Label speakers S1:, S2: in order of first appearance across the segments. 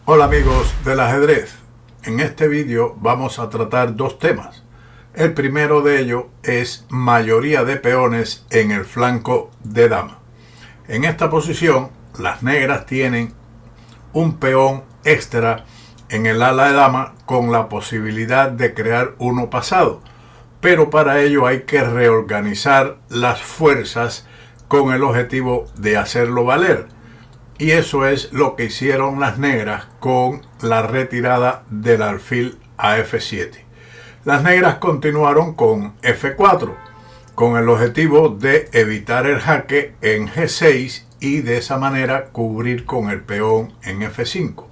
S1: Hola amigos del ajedrez, en este vídeo vamos a tratar dos temas. El primero de ellos es mayoría de peones en el flanco de dama. En esta posición las negras tienen un peón extra en el ala de dama con la posibilidad de crear uno pasado, pero para ello hay que reorganizar las fuerzas con el objetivo de hacerlo valer. Y eso es lo que hicieron las negras con la retirada del alfil a F7. Las negras continuaron con F4, con el objetivo de evitar el jaque en G6 y de esa manera cubrir con el peón en F5.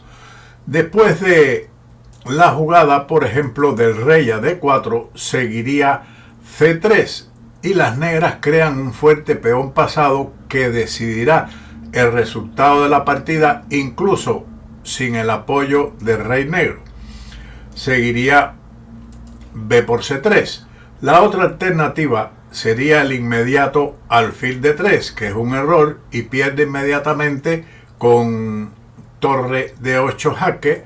S1: Después de la jugada, por ejemplo, del rey a D4, seguiría C3 y las negras crean un fuerte peón pasado que decidirá el resultado de la partida incluso sin el apoyo del rey negro. Seguiría B por C3. La otra alternativa sería el inmediato alfil D3, que es un error y pierde inmediatamente con torre D8 jaque,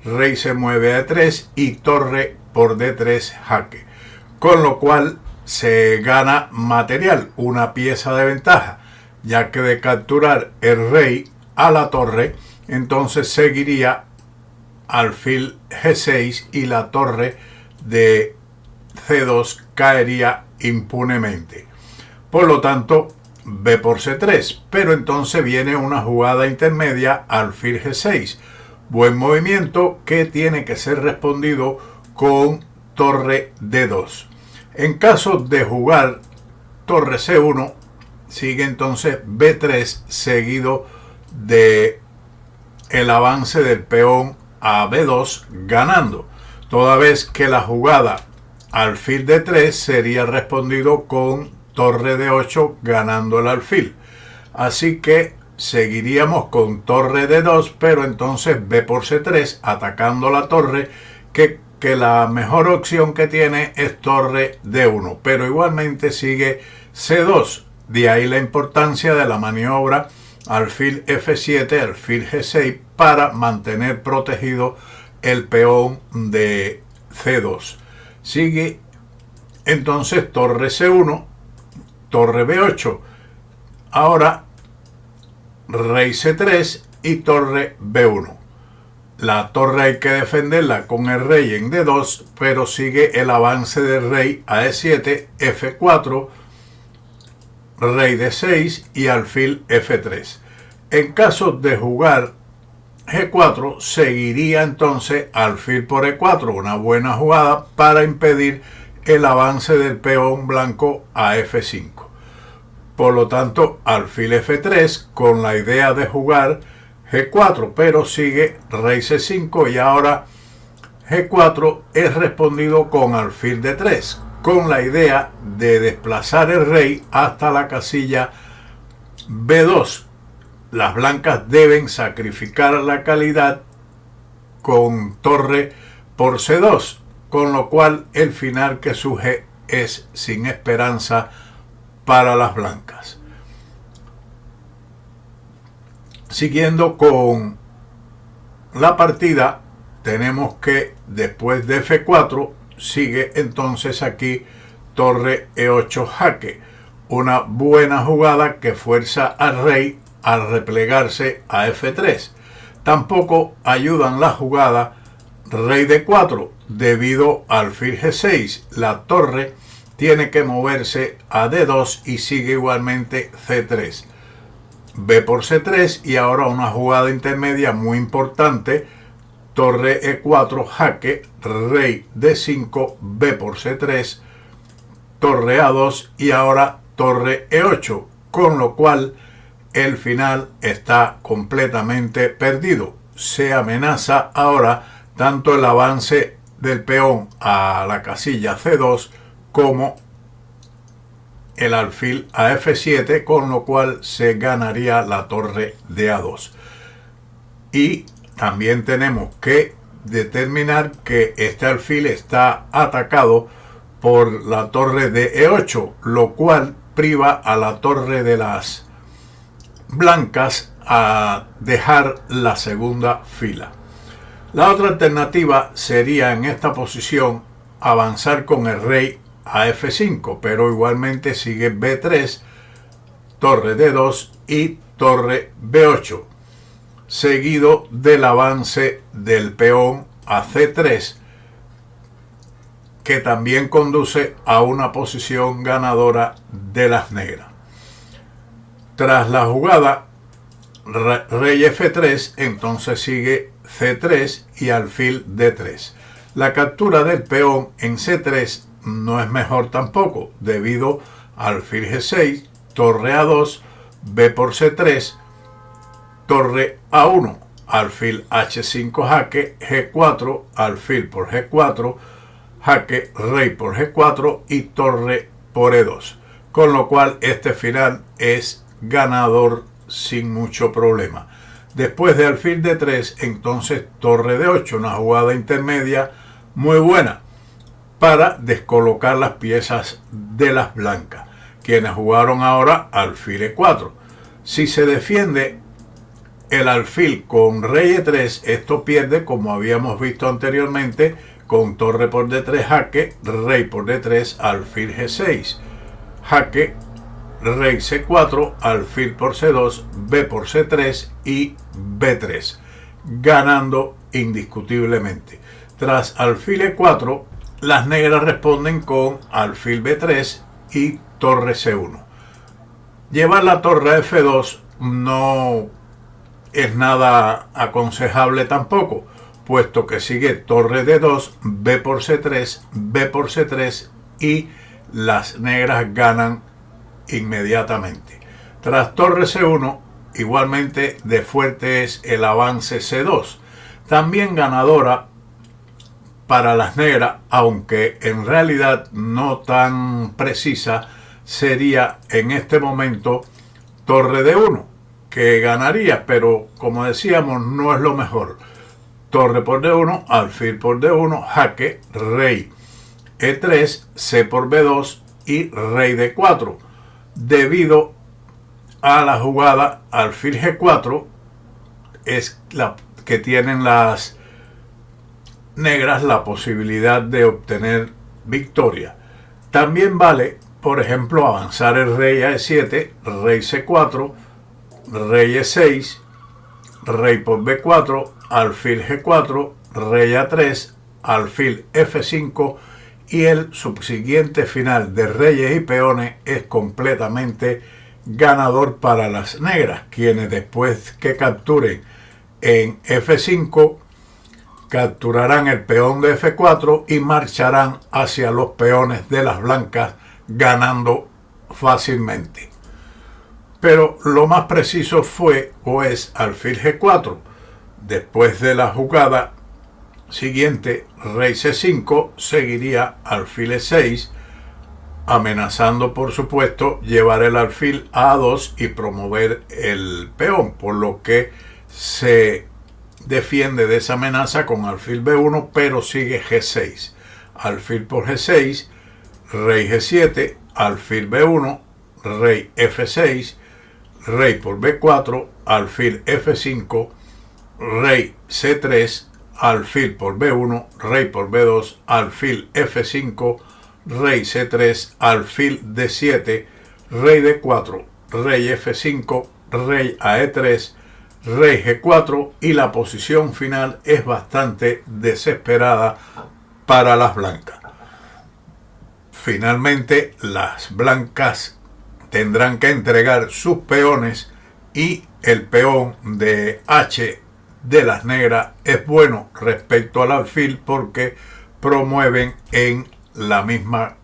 S1: rey se mueve a D3 y torre por D3 jaque, con lo cual se gana material, una pieza de ventaja, ya que de capturar el rey a la torre, entonces seguiría alfil G6 y la torre de C2 caería impunemente. Por lo tanto, B por C3, pero entonces viene una jugada intermedia, alfil G6. Buen movimiento que tiene que ser respondido con torre D2. En caso de jugar torre C1, sigue entonces B3 seguido de el avance del peón a B2 ganando, toda vez que la jugada alfil D3 sería respondido con torre D8 ganando el alfil. Así que seguiríamos con torre D2, pero entonces B por C3 atacando la torre, que la mejor opción que tiene es torre D1, pero igualmente sigue C2. De ahí la importancia de la maniobra alfil F7, alfil G6 para mantener protegido el peón de C2. Sigue entonces torre C1, torre B8. Ahora rey C3 y torre B1. La torre hay que defenderla con el rey en D2, pero sigue el avance del rey a E7, F4, rey D6 y alfil F3. En caso de jugar G4, seguiría entonces alfil por E4, una buena jugada para impedir el avance del peón blanco a F5. Por lo tanto, alfil F3 con la idea de jugar G4, pero sigue rey C5 y ahora G4 es respondido con alfil D3, con la idea de desplazar el rey hasta la casilla B2. Las blancas deben sacrificar la calidad con torre por C2, con lo cual el final que surge es sin esperanza para las blancas. Siguiendo con la partida, tenemos que después de F4 sigue entonces aquí torre E8 jaque, una buena jugada que fuerza al rey al replegarse a F3. Tampoco ayudan la jugada rey D4 debido al alfil G6. La torre tiene que moverse a D2 y sigue igualmente C3. B por C3 y ahora una jugada intermedia muy importante, torre E4 jaque, rey D5, B por C3, torre A2 y ahora torre E8, con lo cual el final está completamente perdido. Se amenaza ahora tanto el avance del peón a la casilla C2 como el alfil a F7, con lo cual se ganaría la torre de A2. Y también tenemos que determinar que este alfil está atacado por la torre de E8, lo cual priva a la torre de las blancas a dejar la segunda fila. La otra alternativa sería en esta posición avanzar con el rey a F5, pero igualmente sigue B3, torre D2 y torre B8, seguido del avance del peón a C3, que también conduce a una posición ganadora de las negras. Tras la jugada rey F3, entonces sigue C3 y alfil D3. La captura del peón en C3 no es mejor tampoco, debido al alfil G6, torre A2, B por C3, torre A1, alfil H5 jaque, G4, alfil por G4, jaque, rey por G4 y torre por E2. Con lo cual este final es ganador sin mucho problema. Después de alfil D3, entonces torre D8, una jugada intermedia muy buena para descolocar las piezas de las blancas, quienes jugaron ahora alfil E4. Si se defiende el alfil con rey E3, esto pierde, como habíamos visto anteriormente, con torre por D3 jaque, rey por D3, alfil G6, jaque, rey C4, alfil por C2, B por C3 y B3, ganando indiscutiblemente. Tras alfil E4, las negras responden con alfil B3 y torre C1. Llevar la torre a F2 no es nada aconsejable tampoco, puesto que sigue torre D2, B por C3, B por C3 y las negras ganan inmediatamente. Tras torre C1, igualmente de fuerte es el avance C2, también ganadora para las negras, aunque en realidad no tan precisa, sería en este momento torre D1, que ganaría, pero como decíamos no es lo mejor. Torre por D1, alfil por D1, jaque, rey E3, C por B2 y rey D4, debido a la jugada alfil G4, es la que tienen las negras la posibilidad de obtener victoria. También vale, por ejemplo, avanzar el rey a E7, rey C4, rey E6, rey por B4, alfil G4, rey A3, alfil F5 y el subsiguiente final de reyes y peones es completamente ganador para las negras, quienes después que capturen en F5 capturarán el peón de F4 y marcharán hacia los peones de las blancas ganando fácilmente. Pero lo más preciso fue o es alfil G4. Después de la jugada siguiente, rey C5, seguiría alfil E6, amenazando por supuesto llevar el alfil a A2 y promover el peón, por lo que se defiende de esa amenaza con alfil B1, pero sigue G6, alfil por G6, rey G7, alfil B1, rey F6, rey por B4, alfil F5, rey C3, alfil por B1, rey por B2, alfil F5, rey C3, alfil D7, rey D4, rey F5, rey a E3, rey G4 y la posición final es bastante desesperada para las blancas. Finalmente las blancas tendrán que entregar sus peones y el peón de H de las negras es bueno respecto al alfil porque promueven en la misma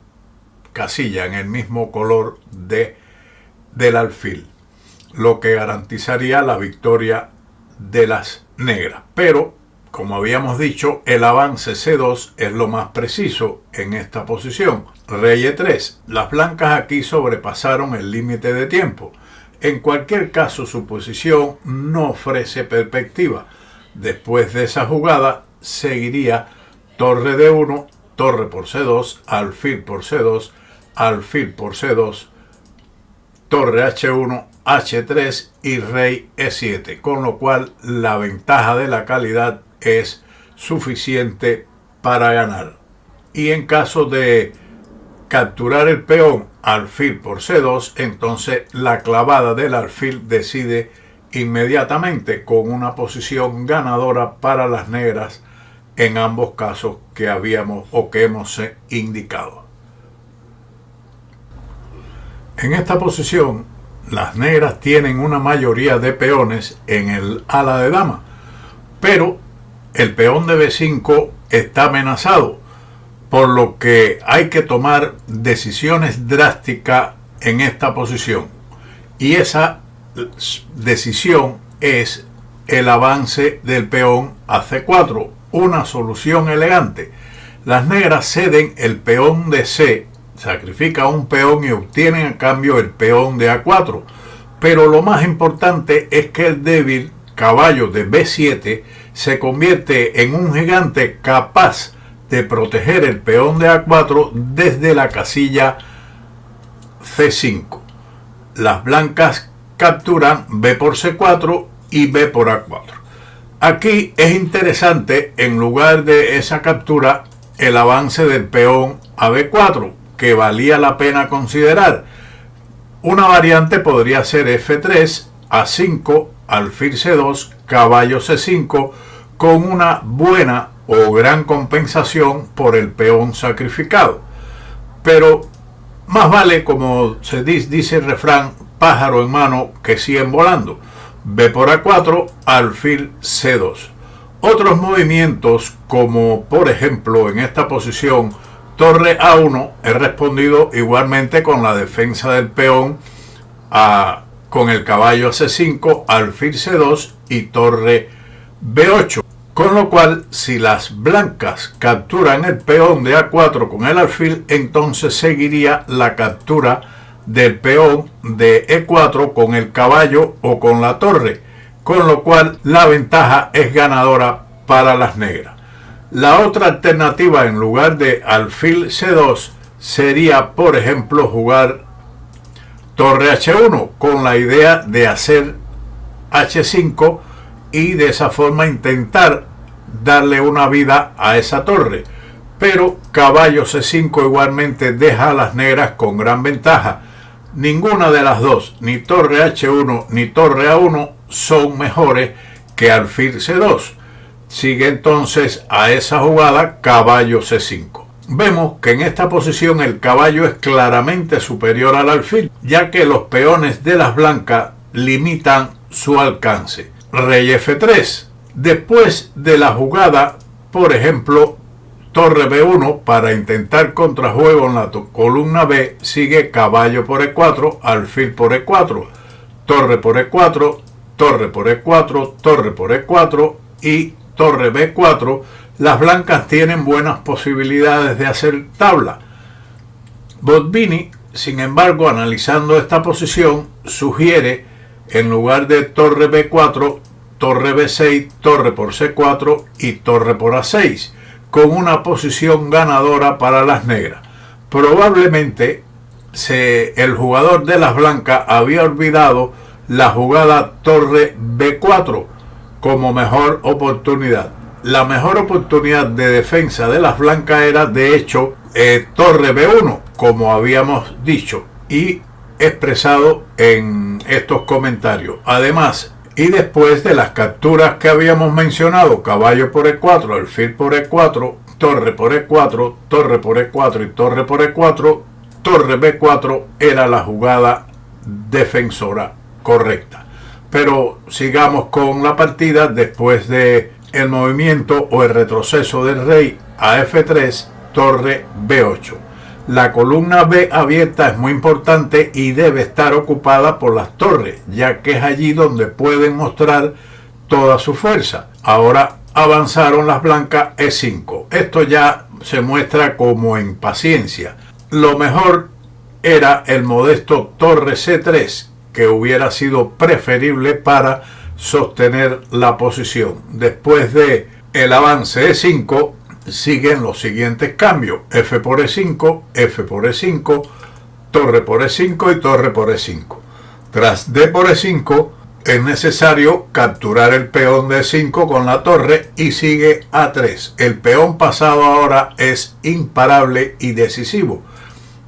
S1: casilla, en el mismo color del alfil, lo que garantizaría la victoria de las negras. Pero, como habíamos dicho, el avance C2 es lo más preciso en esta posición. Rey E3. Las blancas aquí sobrepasaron el límite de tiempo. En cualquier caso, su posición no ofrece perspectiva. Después de esa jugada, seguiría torre D1, torre por C2, alfil por C2, alfil por C2, torre H1, H3 y rey E7, con lo cual la ventaja de la calidad es suficiente para ganar. Y en caso de capturar el peón alfil por C2, entonces la clavada del alfil decide inmediatamente, con una posición ganadora para las negras en ambos casos que habíamos o que hemos indicado. En esta posición, las negras tienen una mayoría de peones en el ala de dama, pero el peón de B5 está amenazado, por lo que hay que tomar decisiones drásticas en esta posición. Y esa decisión es el avance del peón a C4, una solución elegante. Las negras ceden el peón de C, sacrifican un peón y obtienen a cambio el peón de A4. Pero lo más importante es que el débil caballo de B7 se convierte en un gigante capaz de proteger el peón de A4 desde la casilla C5. Las blancas capturan B por C4 y B por A4. Aquí es interesante, en lugar de esa captura, el avance del peón a B4, que valía la pena considerar. Una variante podría ser F3, A5, alfil C2, caballo C5, con una buena o gran compensación por el peón sacrificado. Pero más vale, como se dice el refrán, pájaro en mano que 100 volando. B por A4, alfil C2. Otros movimientos, como por ejemplo en esta posición torre A1, he respondido igualmente con la defensa del peón con el caballo a C5, alfil C2 y torre B8. Con lo cual, si las blancas capturan el peón de A4 con el alfil, entonces seguiría la captura del peón de E4 con el caballo o con la torre, con lo cual la ventaja es ganadora para las negras. La otra alternativa, en lugar de alfil C2, sería, por ejemplo, jugar torre H1 con la idea de hacer H5 y de esa forma intentar darle una vida a esa torre. Pero caballo C5 igualmente deja a las negras con gran ventaja. Ninguna de las dos, ni torre H1 ni torre A1, son mejores que alfil C2. Sigue entonces a esa jugada caballo C5. Vemos que en esta posición el caballo es claramente superior al alfil, ya que los peones de las blancas limitan su alcance. Rey F3. Después de la jugada, por ejemplo, torre B1, para intentar contrajuego en la columna B, sigue caballo por E4, alfil por E4, torre por E4, torre por E4, torre por E4 y torre B4. Las blancas tienen buenas posibilidades de hacer tabla. Botvinnik, sin embargo, analizando esta posición, sugiere, en lugar de torre B4, torre B6, torre por C4 y torre por A6, con una posición ganadora para las negras. Probablemente el jugador de las blancas había olvidado la jugada torre B4 como mejor oportunidad. La mejor oportunidad de defensa de las blancas era, de hecho, torre B1, como habíamos dicho y expresado en estos comentarios. Además, y después de las capturas que habíamos mencionado, caballo por E4, alfil por E4, torre por E4, torre por E4 y torre por E4, torre B4 era la jugada defensora correcta. Pero sigamos con la partida. Después de el movimiento o el retroceso del rey a F3, torre B8. La columna B abierta es muy importante y debe estar ocupada por las torres, ya que es allí donde pueden mostrar toda su fuerza. Ahora avanzaron las blancas E5. Esto ya se muestra como impaciencia. Lo mejor era el modesto torre C3, que hubiera sido preferible para sostener la posición. Después de el avance E5, siguen los siguientes cambios: F por E5, F por E5, torre por E5 y torre por E5. Tras D por E5 es necesario capturar el peón de E5 con la torre y sigue A3. El peón pasado ahora es imparable y decisivo.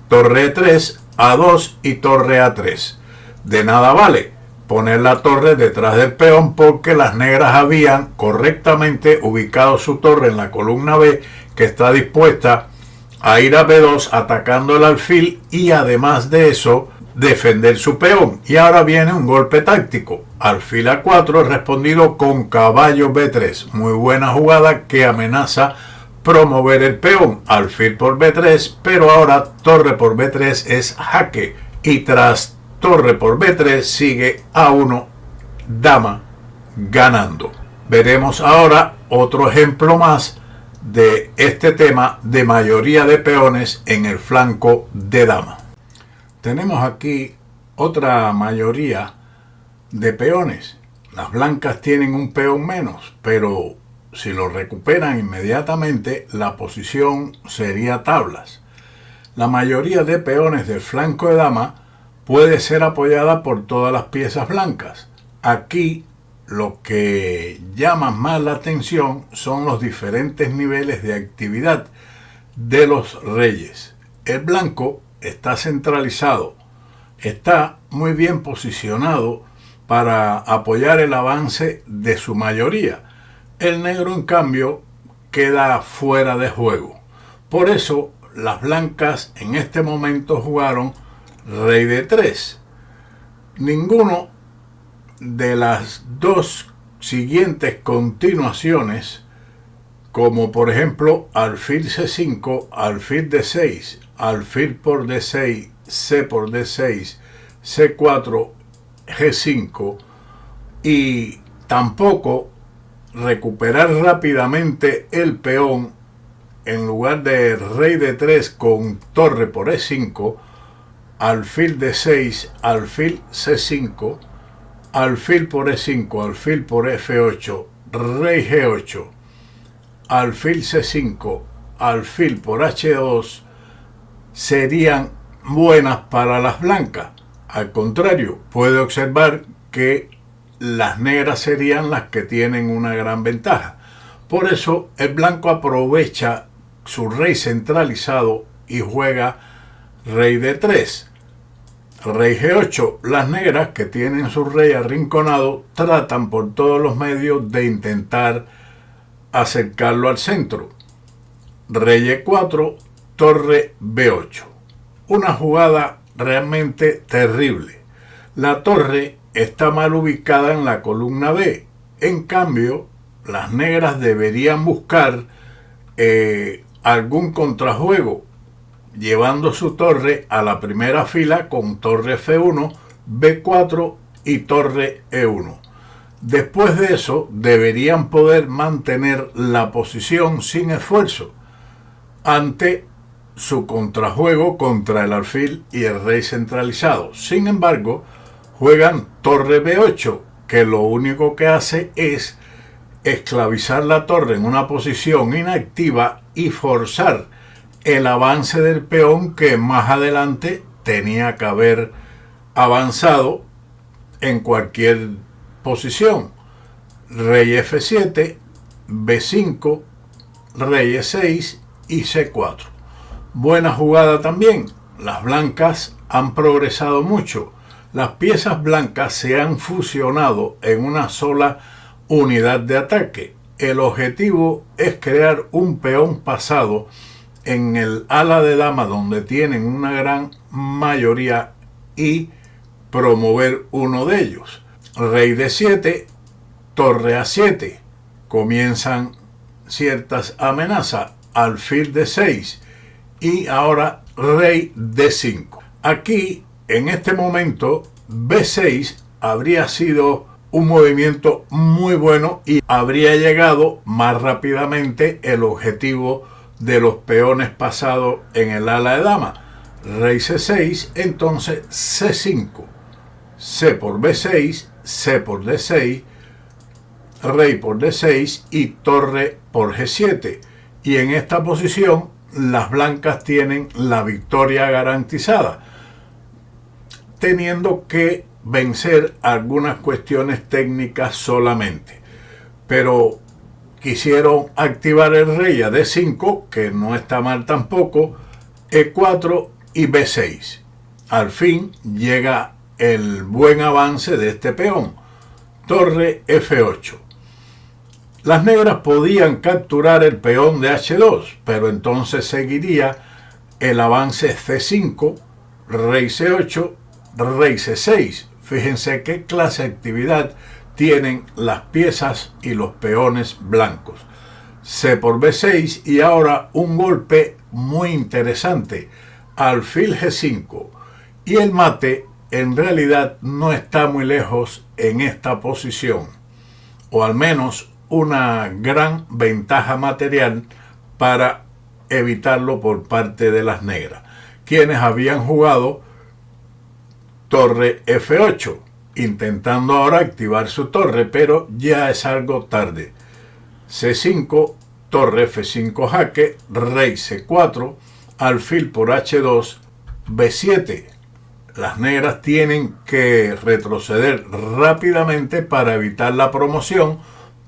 S1: Torre E3, A2 y torre A3. De nada vale poner la torre detrás del peón porque las negras habían correctamente ubicado su torre en la columna B, que está dispuesta a ir a B2 atacando el alfil y además de eso defender su peón. Y ahora viene un golpe táctico. Alfil A4 respondido con caballo B3. Muy buena jugada que amenaza promover el peón. Alfil por B3, pero ahora torre por B3 es jaque. Y tras torre por B3 sigue A1, dama ganando. Veremos ahora otro ejemplo más de este tema de mayoría de peones en el flanco de dama. Tenemos aquí otra mayoría de peones. Las blancas tienen un peón menos, pero si lo recuperan inmediatamente, la posición sería tablas. La mayoría de peones del flanco de dama puede ser apoyada por todas las piezas blancas. Aquí lo que llama más la atención son los diferentes niveles de actividad de los reyes. El blanco está centralizado, está muy bien posicionado para apoyar el avance de su mayoría. El negro, en cambio, queda fuera de juego. Por eso, las blancas en este momento jugaron rey de 3. Ninguno de las dos siguientes continuaciones, como por ejemplo alfil C5, alfil D6, alfil por D6, C por D6, C4, G5, y tampoco recuperar rápidamente el peón en lugar de rey de 3 con torre por E5, alfil D6, alfil C5, alfil por E5, alfil por F8, rey G8, alfil C5, alfil por H2, serían buenas para las blancas. Al contrario, puede observar que las negras serían las que tienen una gran ventaja. Por eso el blanco aprovecha su rey centralizado y juega rey de 3. Rey G8. Las negras, que tienen su rey arrinconado, tratan por todos los medios de intentar acercarlo al centro. Rey E4, torre B8. Una jugada realmente terrible. La torre está mal ubicada en la columna B. En cambio, las negras deberían buscar algún contrajuego, llevando su torre a la primera fila con torre F1, B4 y torre E1. Después de eso, deberían poder mantener la posición sin esfuerzo ante su contrajuego contra el alfil y el rey centralizado. Sin embargo, juegan torre B8, que lo único que hace es esclavizar la torre en una posición inactiva y forzar el avance del peón que más adelante tenía que haber avanzado en cualquier posición. Rey F7, B5, rey E6 y C4. Buena jugada también. Las blancas han progresado mucho. Las piezas blancas se han fusionado en una sola unidad de ataque. El objetivo es crear un peón pasado en el ala de dama donde tienen una gran mayoría y promover uno de ellos. Rey D7, torre A7. Comienzan ciertas amenazas. Alfil D6 y ahora rey D5. Aquí, en este momento, B6 habría sido un movimiento muy bueno y habría llegado más rápidamente el objetivo de los peones pasados en el ala de dama. Rey C6, entonces C5, C por B6, C por D6, rey por D6 y torre por G7. Y en esta posición las blancas tienen la victoria garantizada, teniendo que vencer algunas cuestiones técnicas solamente. Pero quisieron activar el rey a D5, que no está mal tampoco, E4 y B6. Al fin llega el buen avance de este peón. Torre F8. Las negras podían capturar el peón de H2, pero entonces seguiría el avance C5, rey C8, rey C6. Fíjense qué clase de actividad tienen las piezas y los peones blancos. C por B6 y ahora un golpe muy interesante, alfil G5. Y el mate en realidad no está muy lejos en esta posición, o al menos una gran ventaja material para evitarlo por parte de las negras, quienes habían jugado torre F8, intentando ahora activar su torre, pero ya es algo tarde. C5, torre F5 jaque, rey C4, alfil por H2, B7. Las negras tienen que retroceder rápidamente para evitar la promoción,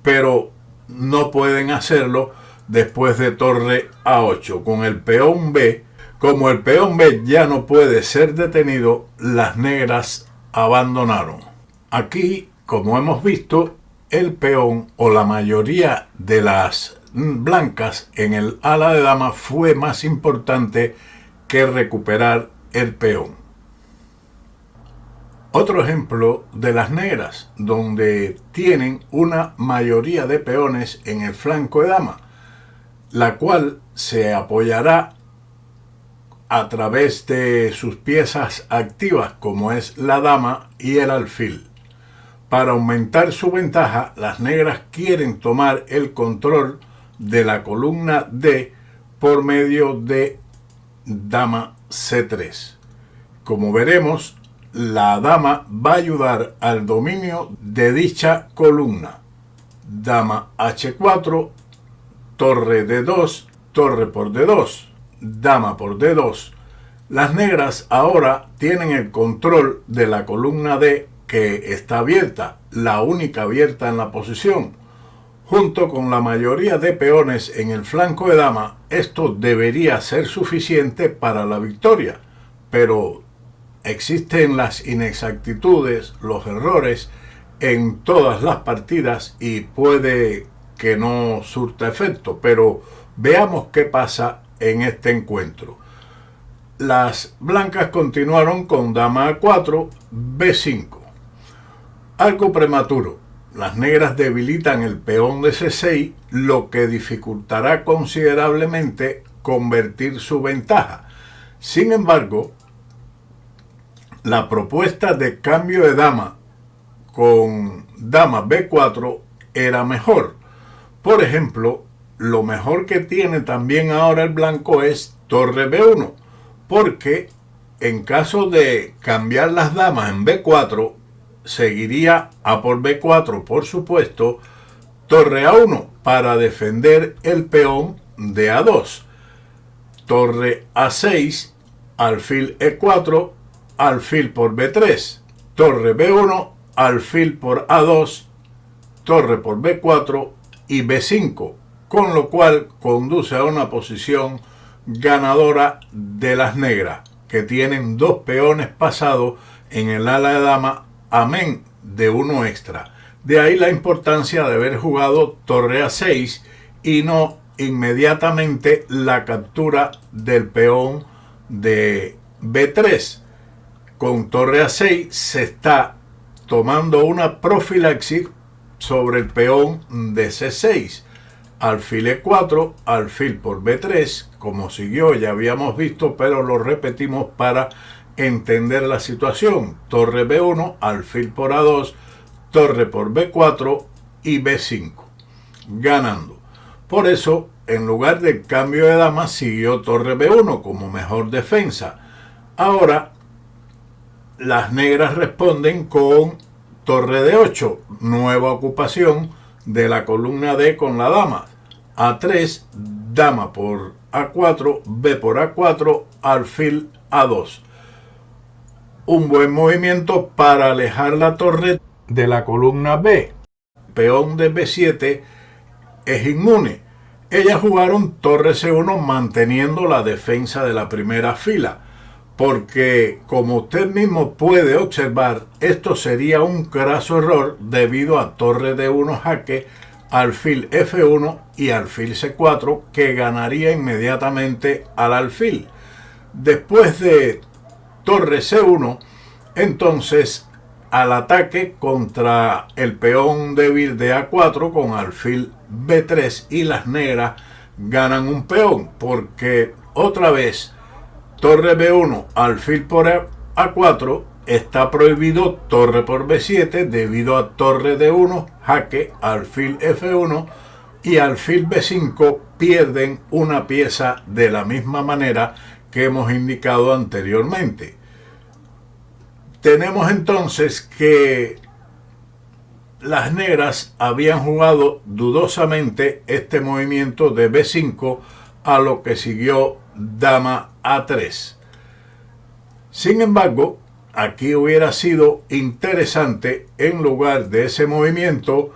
S1: pero no pueden hacerlo después de torre A8. Con el peón B, como el peón B ya no puede ser detenido, las negras abandonaron. Aquí, como hemos visto, el peón o la mayoría de las blancas en el ala de dama fue más importante que recuperar el peón. Otro ejemplo de las negras, donde tienen una mayoría de peones en el flanco de dama, la cual se apoyará a través de sus piezas activas, como es la dama y el alfil. Para aumentar su ventaja, las negras quieren tomar el control de la columna D por medio de dama C3. Como veremos, la dama va a ayudar al dominio de dicha columna. Dama H4, torre D2, torre por D2, dama por D2. Las negras ahora tienen el control de la columna D, que está abierta, la única abierta en la posición. Junto con la mayoría de peones en el flanco de dama, esto debería ser suficiente para la victoria, pero existen las inexactitudes, los errores en todas las partidas y puede que no surta efecto, pero veamos qué pasa en este encuentro. Las blancas continuaron con dama A4, B5. Algo prematuro. Las negras debilitan el peón de C6, lo que dificultará considerablemente convertir su ventaja. Sin embargo, la propuesta de cambio de dama con dama B4 era mejor. Por ejemplo, lo mejor que tiene también ahora el blanco es torre B1, porque en caso de cambiar las damas en B4, seguiría A por B4, por supuesto, torre A1 para defender el peón de A2, torre A6, alfil E4, alfil por B3, torre B1, alfil por A2, torre por B4 y B5, con lo cual conduce a una posición ganadora de las negras, que tienen dos peones pasados en el ala de dama, amén de uno extra. De ahí la importancia de haber jugado torre A6 y no inmediatamente la captura del peón de B3. Con torre A6 se está tomando una profilaxis sobre el peón de C6. Alfil E4, alfil por B3, como siguió, ya habíamos visto, pero lo repetimos para entender la situación. Torre B1, alfil por A2, torre por B4 y B5, ganando. Por eso, en lugar del cambio de dama, siguió torre B1 como mejor defensa. Ahora, las negras responden con torre D8, nueva ocupación de la columna D con la dama. A3, dama por A4, B por A4, alfil A2. un buen movimiento para alejar la torre de la columna B. Peón de B7 es inmune. Ellas jugaron torre C1 manteniendo la defensa de la primera fila, porque como usted mismo puede observar, esto sería un craso error debido a torre D1 jaque, alfil F1 y alfil C4, que ganaría inmediatamente al alfil. Después de torre C1, entonces al ataque contra el peón débil de A4 con alfil B3, y las negras ganan un peón, porque otra vez torre B1, alfil por A4, está prohibido torre por B7 debido a torre D1, jaque, alfil F1 y alfil B5 pierden una pieza de la misma manera que hemos indicado anteriormente. Tenemos entonces que las negras habían jugado dudosamente este movimiento de B5, a lo que siguió dama A3. Sin embargo, aquí hubiera sido interesante, en lugar de ese movimiento,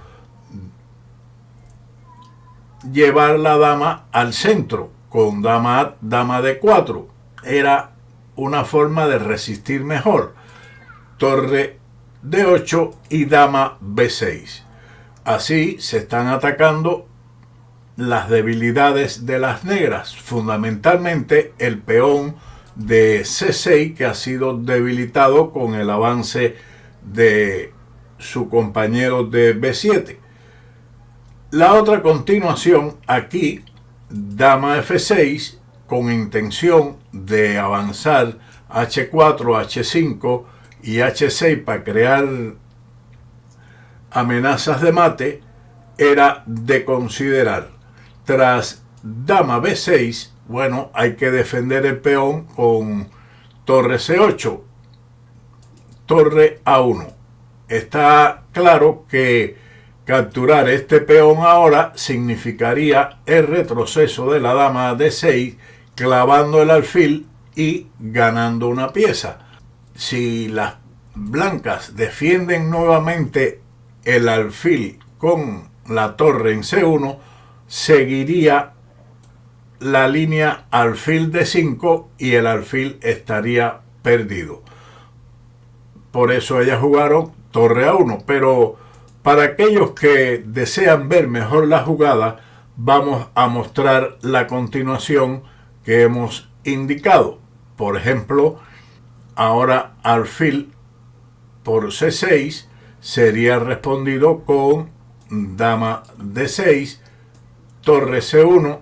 S1: llevar la dama al centro con dama A, dama D4. Era una forma de resistir mejor. Torre D8 y dama B6. Así se están atacando las debilidades de las negras, fundamentalmente el peón de C6, que ha sido debilitado con el avance de su compañero de B7. La otra continuación aquí, dama F6, con intención de avanzar H4, H5 y H6 para crear amenazas de mate, era de considerar. Tras dama B6, bueno, hay que defender el peón con torre C8, torre A1. Está claro que capturar este peón ahora significaría el retroceso de la dama D6, clavando el alfil y ganando una pieza. Si las blancas defienden nuevamente el alfil con la torre en C1, seguiría la línea alfil D5 y el alfil estaría perdido. Por eso ellas jugaron torre A1, pero para aquellos que desean ver mejor la jugada, vamos a mostrar la continuación que hemos indicado. Por ejemplo, ahora alfil por C6 sería respondido con dama D6, torre C1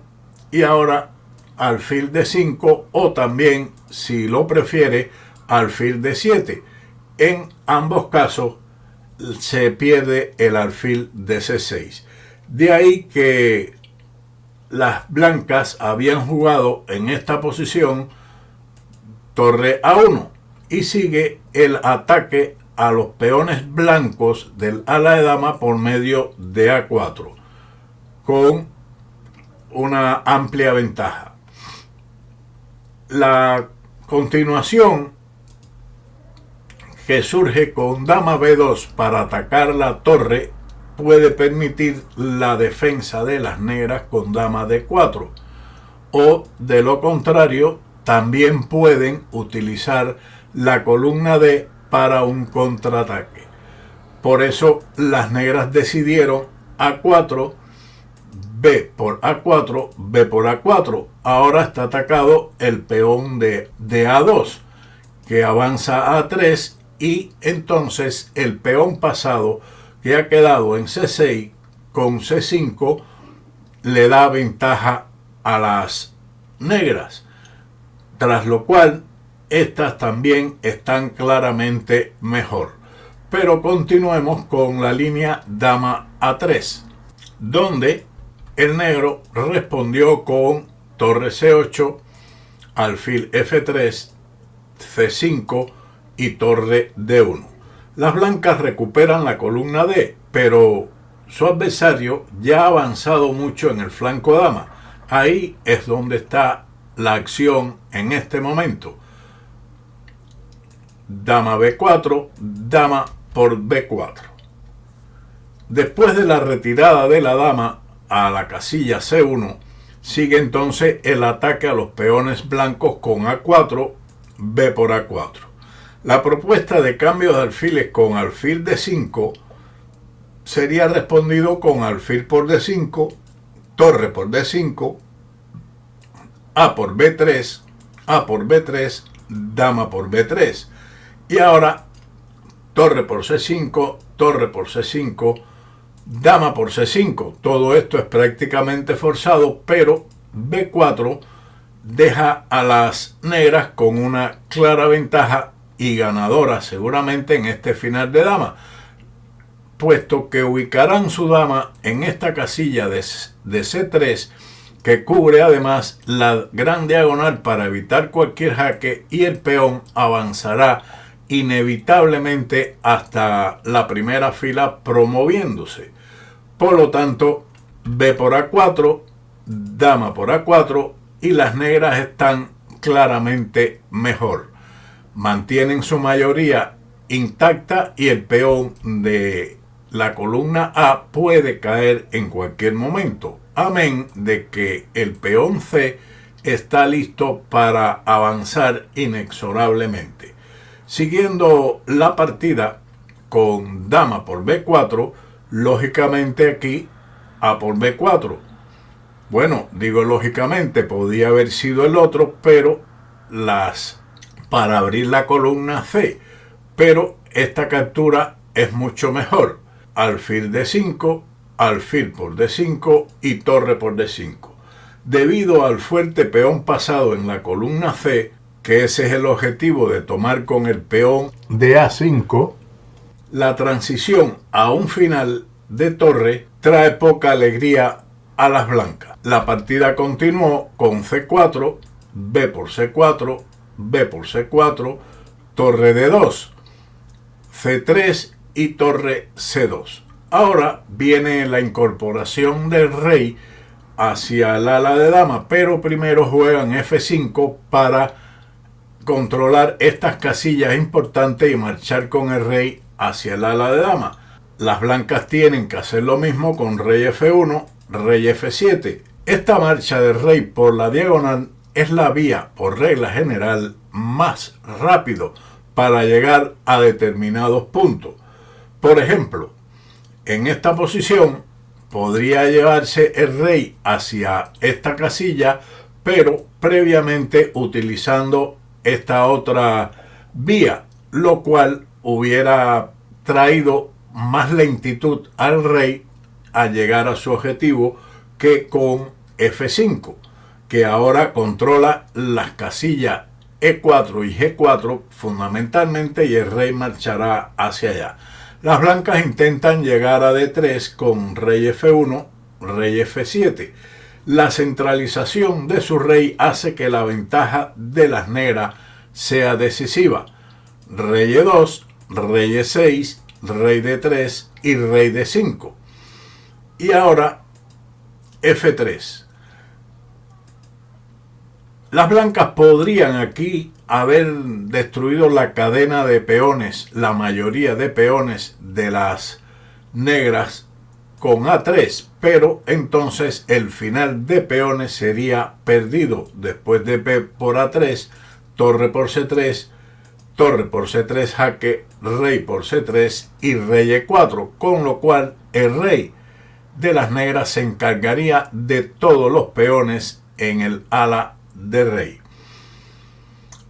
S1: y ahora alfil D5, o también, si lo prefiere, alfil D7. En ambos casos se pierde el alfil de C6. De ahí que las blancas habían jugado en esta posición torre A1, y sigue el ataque a los peones blancos del ala de dama por medio de A4 con una amplia ventaja. La continuación que surge con dama B2 para atacar la torre puede permitir la defensa de las negras con dama D4, o de lo contrario también pueden utilizar la columna D para un contraataque. Por eso las negras decidieron A4, B por A4, B por A4. Ahora está atacado el peón de A2, que avanza a A3, y entonces el peón pasado que ha quedado en C6 con C5 le da ventaja a las negras, tras lo cual estas también están claramente mejor. Pero continuemos con la línea dama A3, donde el negro respondió con torre C8, alfil F3, C5 y torre D1. Las blancas recuperan la columna D, pero su adversario ya ha avanzado mucho en el flanco dama. Ahí es donde está la acción en este momento. dama B4, dama por B4. Después de la retirada de la dama a la casilla C1, sigue entonces el ataque a los peones blancos con A4, B por A4. La propuesta de cambio de alfiles con alfil D5 sería respondido con alfil por D5, torre por D5, A por B3, A por B3, dama por B3. Y ahora torre por C5, torre por C5, dama por C5. Todo esto es prácticamente forzado, pero B4 deja a las negras con una clara ventaja y ganadora seguramente en este final de dama, puesto que ubicarán su dama en esta casilla de C3, que cubre además la gran diagonal para evitar cualquier jaque, y el peón avanzará inevitablemente hasta la primera fila promoviéndose. Por lo tanto, B por A4, dama por A4, y las negras están claramente mejor. Mantienen su mayoría intacta y el peón de la columna A puede caer en cualquier momento, amén de que el peón C está listo para avanzar inexorablemente. Siguiendo la partida con dama por B4, lógicamente aquí A por B4. Bueno, digo lógicamente, podía haber sido el otro, pero para abrir la columna C, pero esta captura es mucho mejor. Alfil D5, alfil por D5 y torre por D5. Debido al fuerte peón pasado en la columna C, que ese es el objetivo de tomar con el peón de A5, la transición a un final de torre trae poca alegría a las blancas. La partida continuó con C4, B por C4, B por C4, torre D2, C3 y torre C2. Ahora viene la incorporación del rey hacia el ala de dama, pero primero juegan F5 para controlar estas casillas importantes y marchar con el rey hacia el ala de dama. Las blancas tienen que hacer lo mismo con rey F1, rey F7. Esta marcha del rey por la diagonal es la vía, por regla general, más rápido para llegar a determinados puntos. Por ejemplo, en esta posición podría llevarse el rey hacia esta casilla, pero previamente utilizando esta otra vía, lo cual hubiera traído más lentitud al rey a llegar a su objetivo que con F5, que ahora controla las casillas E4 y G4 fundamentalmente, y el rey marchará hacia allá. Las blancas intentan llegar a D3 con rey F1, rey F7. La centralización de su rey hace que la ventaja de las negras sea decisiva. Rey E2, rey E6, rey D3 y rey D5. Y ahora F3. Las blancas podrían aquí haber destruido la cadena de peones, la mayoría de peones de las negras con A3, pero entonces el final de peones sería perdido después de B por A3, torre por C3, torre por C3 jaque, rey por C3 y rey E4, con lo cual el rey de las negras se encargaría de todos los peones en el ala de rey.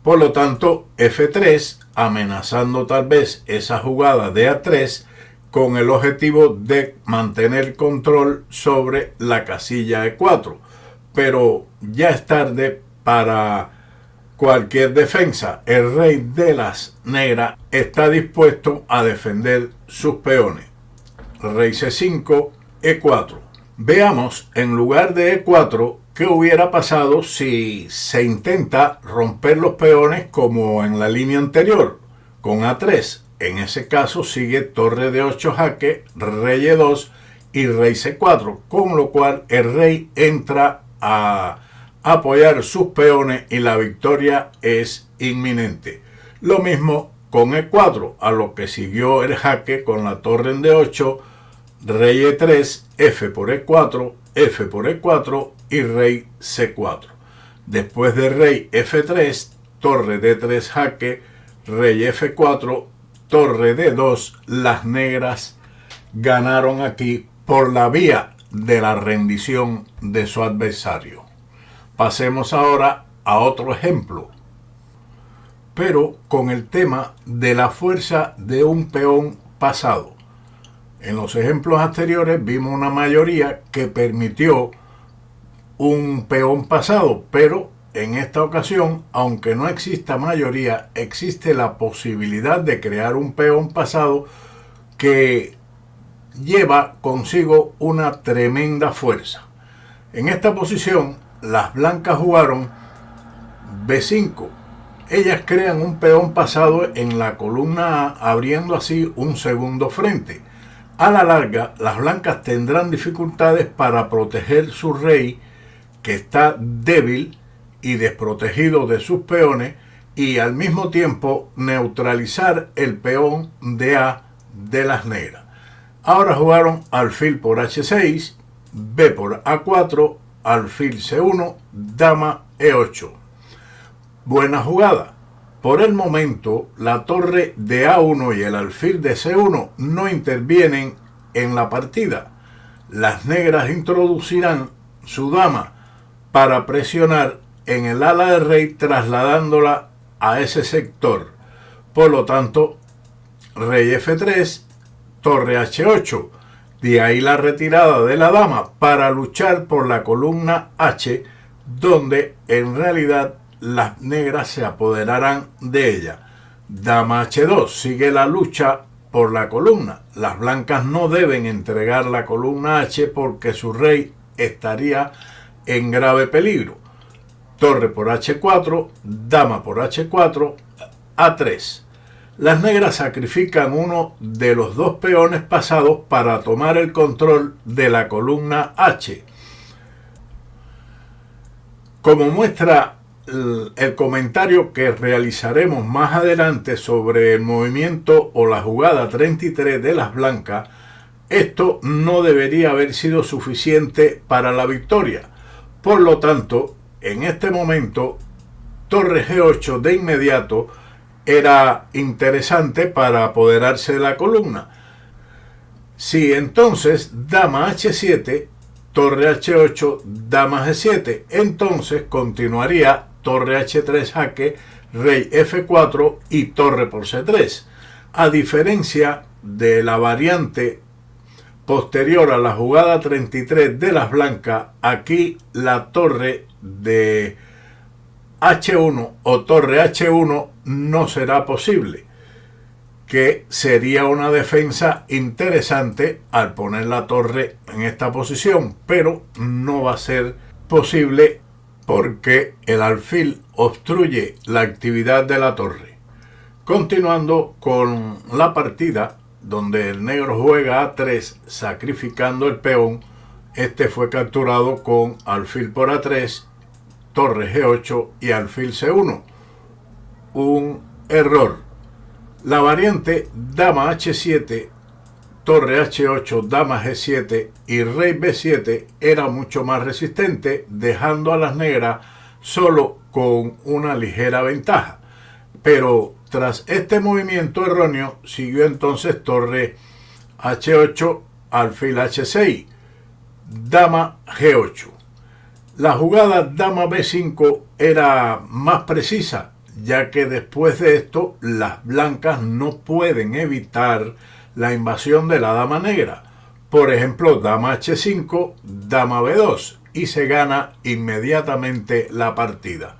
S1: Por lo tanto, F3, amenazando tal vez esa jugada de A3 con el objetivo de mantener control sobre la casilla E4. Pero ya es tarde para cualquier defensa. El rey de las negras está dispuesto a defender sus peones. Rey C5, E4. Veamos, en lugar de E4, ¿qué hubiera pasado si se intenta romper los peones como en la línea anterior, con A3? En ese caso sigue torre de 8 jaque, rey E2 y rey C4, con lo cual el rey entra a apoyar sus peones y la victoria es inminente. Lo mismo con E4, a lo que siguió el jaque con la torre en D8, rey E3, F por E4, F por E4 y rey C4. Después de rey F3, torre D3 jaque, rey F4, torre D2, las negras ganaron aquí por la vía de la rendición de su adversario. Pasemos ahora a otro ejemplo, pero con el tema de la fuerza de un peón pasado. En los ejemplos anteriores vimos una mayoría que permitió un peón pasado, pero en esta ocasión, aunque no exista mayoría, existe la posibilidad de crear un peón pasado que lleva consigo una tremenda fuerza. En esta posición, las blancas jugaron B5. Ellas crean un peón pasado en la columna A, abriendo así un segundo frente. A la larga, las blancas tendrán dificultades para proteger su rey, que está débil y desprotegido de sus peones, y al mismo tiempo neutralizar el peón de A de las negras. Ahora jugaron alfil por H6, B por A4, alfil C1, dama E8. Buena jugada. Por el momento, la torre de A1 y el alfil de C1 no intervienen en la partida. Las negras introducirán su dama para presionar en el ala del rey, trasladándola a ese sector. Por lo tanto, rey F3, torre H8. De ahí la retirada de la dama para luchar por la columna H, donde en realidad las negras se apoderarán de ella. Dama H2, sigue la lucha por la columna. Las blancas no deben entregar la columna H porque su rey estaría en grave peligro. Torre por H4, dama por H4, A3. Las negras sacrifican uno de los dos peones pasados para tomar el control de la columna H. Como muestra el comentario que realizaremos más adelante sobre el movimiento o la jugada 33 de las blancas, esto no debería haber sido suficiente para la victoria. Por lo tanto, en este momento, torre G8 de inmediato era interesante para apoderarse de la columna. Si entonces dama H7, torre H8, dama G7, entonces continuaría torre H3 jaque, rey F4 y torre por C3. A diferencia de la variante posterior a la jugada 33 de las blancas, aquí la torre de H1 o torre H1 no será posible, que sería una defensa interesante al poner la torre en esta posición, pero no va a ser posible porque el alfil obstruye la actividad de la torre. Continuando con la partida, donde el negro juega A3 sacrificando el peón, este fue capturado con alfil por A3, torre G8 y alfil C1. Un error. La variante dama H7, torre H8, dama G7 y rey B7 era mucho más resistente, dejando a las negras solo con una ligera ventaja. Pero tras este movimiento erróneo, siguió entonces torre H8, alfil H6, dama G8. La jugada dama B5 era más precisa, ya que después de esto las blancas no pueden evitar la invasión de la dama negra. Por ejemplo, dama H5, dama B2, y se gana inmediatamente la partida.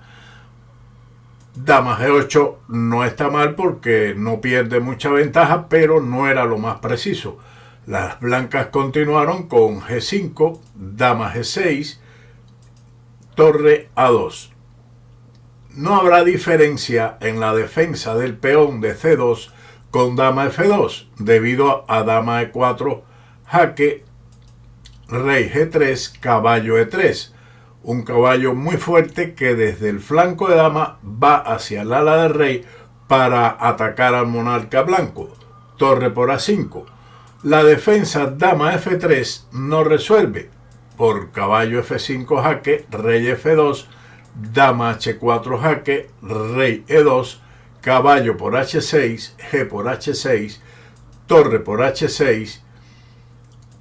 S1: Dama G8 no está mal porque no pierde mucha ventaja, pero no era lo más preciso. Las blancas continuaron con G5, dama G6, torre A2. No habrá diferencia en la defensa del peón de C2 con dama F2, debido a dama E4, jaque, rey G3, caballo E3. Un caballo muy fuerte que desde el flanco de dama va hacia el ala del rey, para atacar al monarca blanco, torre por A5. La defensa dama F3 no resuelve, por caballo F5 jaque, rey F2, dama H4 jaque, rey E2, caballo por H6, G por H6, torre por H6,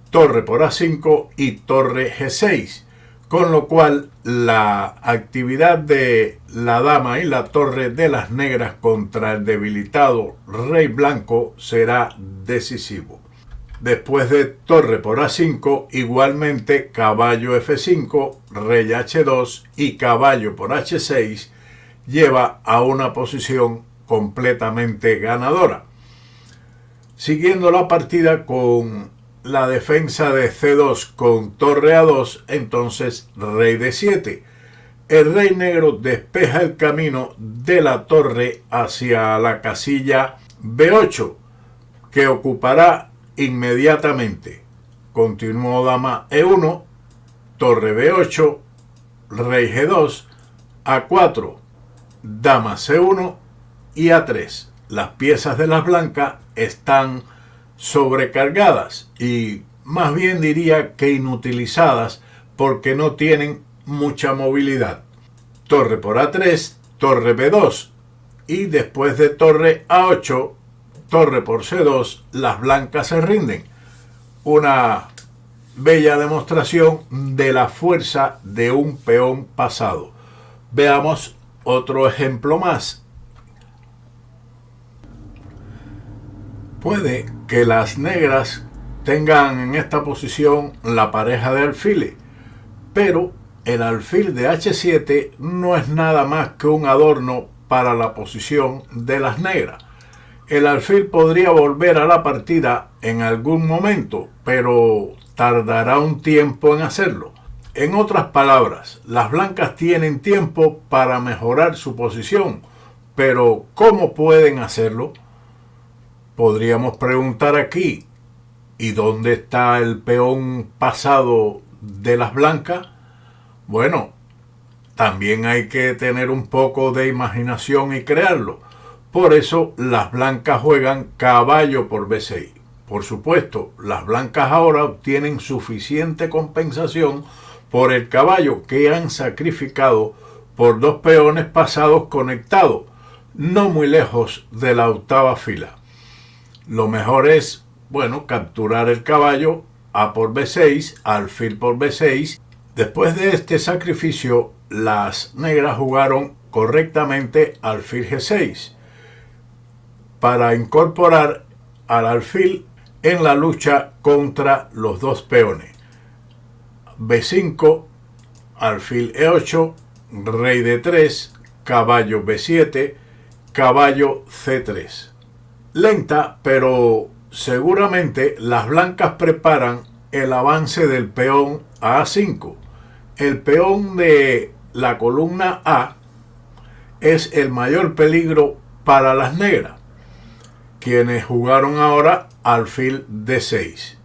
S1: torre por A5 y torre G6, con lo cual la actividad de la dama y la torre de las negras contra el debilitado rey blanco será decisivo. Después de torre por A5, igualmente caballo F5, rey H2 y caballo por H6 lleva a una posición completamente ganadora. Siguiendo la partida con la defensa de C2 con torre A2, entonces rey D7. El rey negro despeja el camino de la torre hacia la casilla B8, que ocupará inmediatamente. Continuó dama E1, torre B8, rey G2, A4, dama C1 y A3. Las piezas de las blancas están sobrecargadas y más bien diría que inutilizadas porque no tienen mucha movilidad. Torre por A3, torre B2 y después de torre A8, torre por C2, las blancas se rinden. Una bella demostración de la fuerza de un peón pasado. Veamos otro ejemplo más. Puede que las negras tengan en esta posición la pareja de alfiles, pero el alfil de H7 no es nada más que un adorno para la posición de las negras. El alfil podría volver a la partida en algún momento, pero tardará un tiempo en hacerlo. En otras palabras, las blancas tienen tiempo para mejorar su posición, pero ¿cómo pueden hacerlo? Podríamos preguntar aquí, ¿y dónde está el peón pasado de las blancas? Bueno, también hay que tener un poco de imaginación y crearlo. Por eso las blancas juegan caballo por B6. Por supuesto, las blancas ahora obtienen suficiente compensación por el caballo que han sacrificado por dos peones pasados conectados, no muy lejos de la octava fila. Lo mejor es, capturar el caballo A por B6, alfil por B6. Después de este sacrificio, las negras jugaron correctamente alfil G6 para incorporar al alfil en la lucha contra los dos peones. B5, alfil E8, rey D3, caballo B7, caballo C3. Lenta, pero seguramente las blancas preparan el avance del peón a A5. El peón de la columna A es el mayor peligro para las negras, quienes jugaron ahora alfil D6.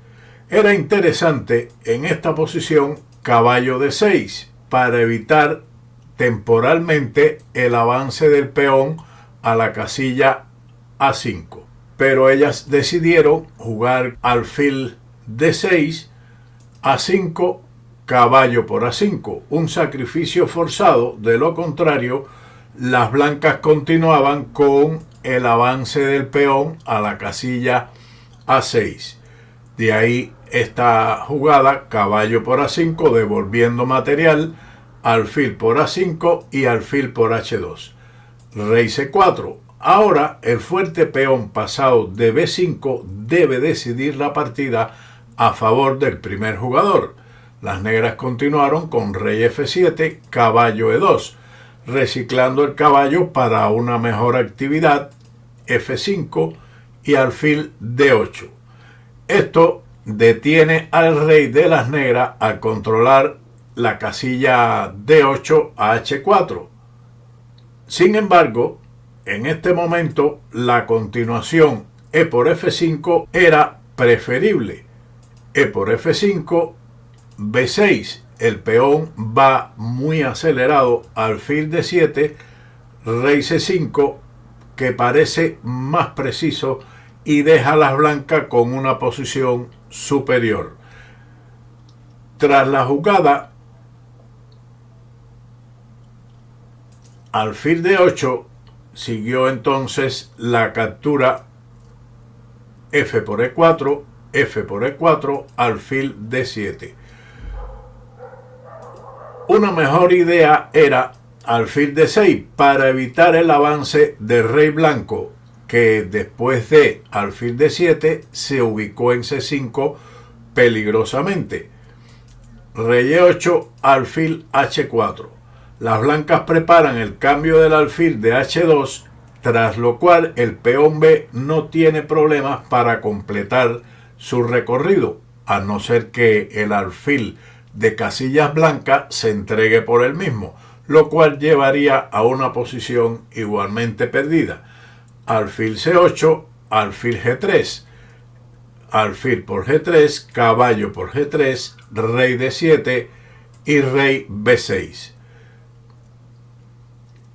S1: Era interesante en esta posición caballo D6 para evitar temporalmente el avance del peón a la casilla A5. Pero ellas decidieron jugar alfil D6, A5, caballo por A5, un sacrificio forzado. De lo contrario, las blancas continuaban con el avance del peón a la casilla A6. De ahí esta jugada, caballo por A5, devolviendo material, alfil por A5 y alfil por H2. Rey C4. Ahora el fuerte peón pasado de B5 debe decidir la partida a favor del primer jugador. Las negras continuaron con rey F7, caballo E2, reciclando el caballo para una mejor actividad, F5 y alfil D8. Esto detiene al rey de las negras al controlar la casilla D8 a H4. Sin embargo, en este momento la continuación E por F5 era preferible. E por F5, B6, el peón va muy acelerado, alfil D7, rey C5, que parece más preciso y deja a las blancas con una posición superior. Tras la jugada alfil de 8, siguió entonces la captura f por e4, f por e4, alfil de 7. Una mejor idea era alfil de 6 para evitar el avance del rey blanco, que después de alfil de 7 se ubicó en c5 peligrosamente. Rey e8, alfil h4. Las blancas preparan el cambio del alfil de h2, tras lo cual el peón B no tiene problemas para completar su recorrido, a no ser que el alfil de casillas blancas se entregue por él mismo, lo cual llevaría a una posición igualmente perdida. Alfil c8, alfil g3, alfil por g3, caballo por g3, rey d7 y rey b6.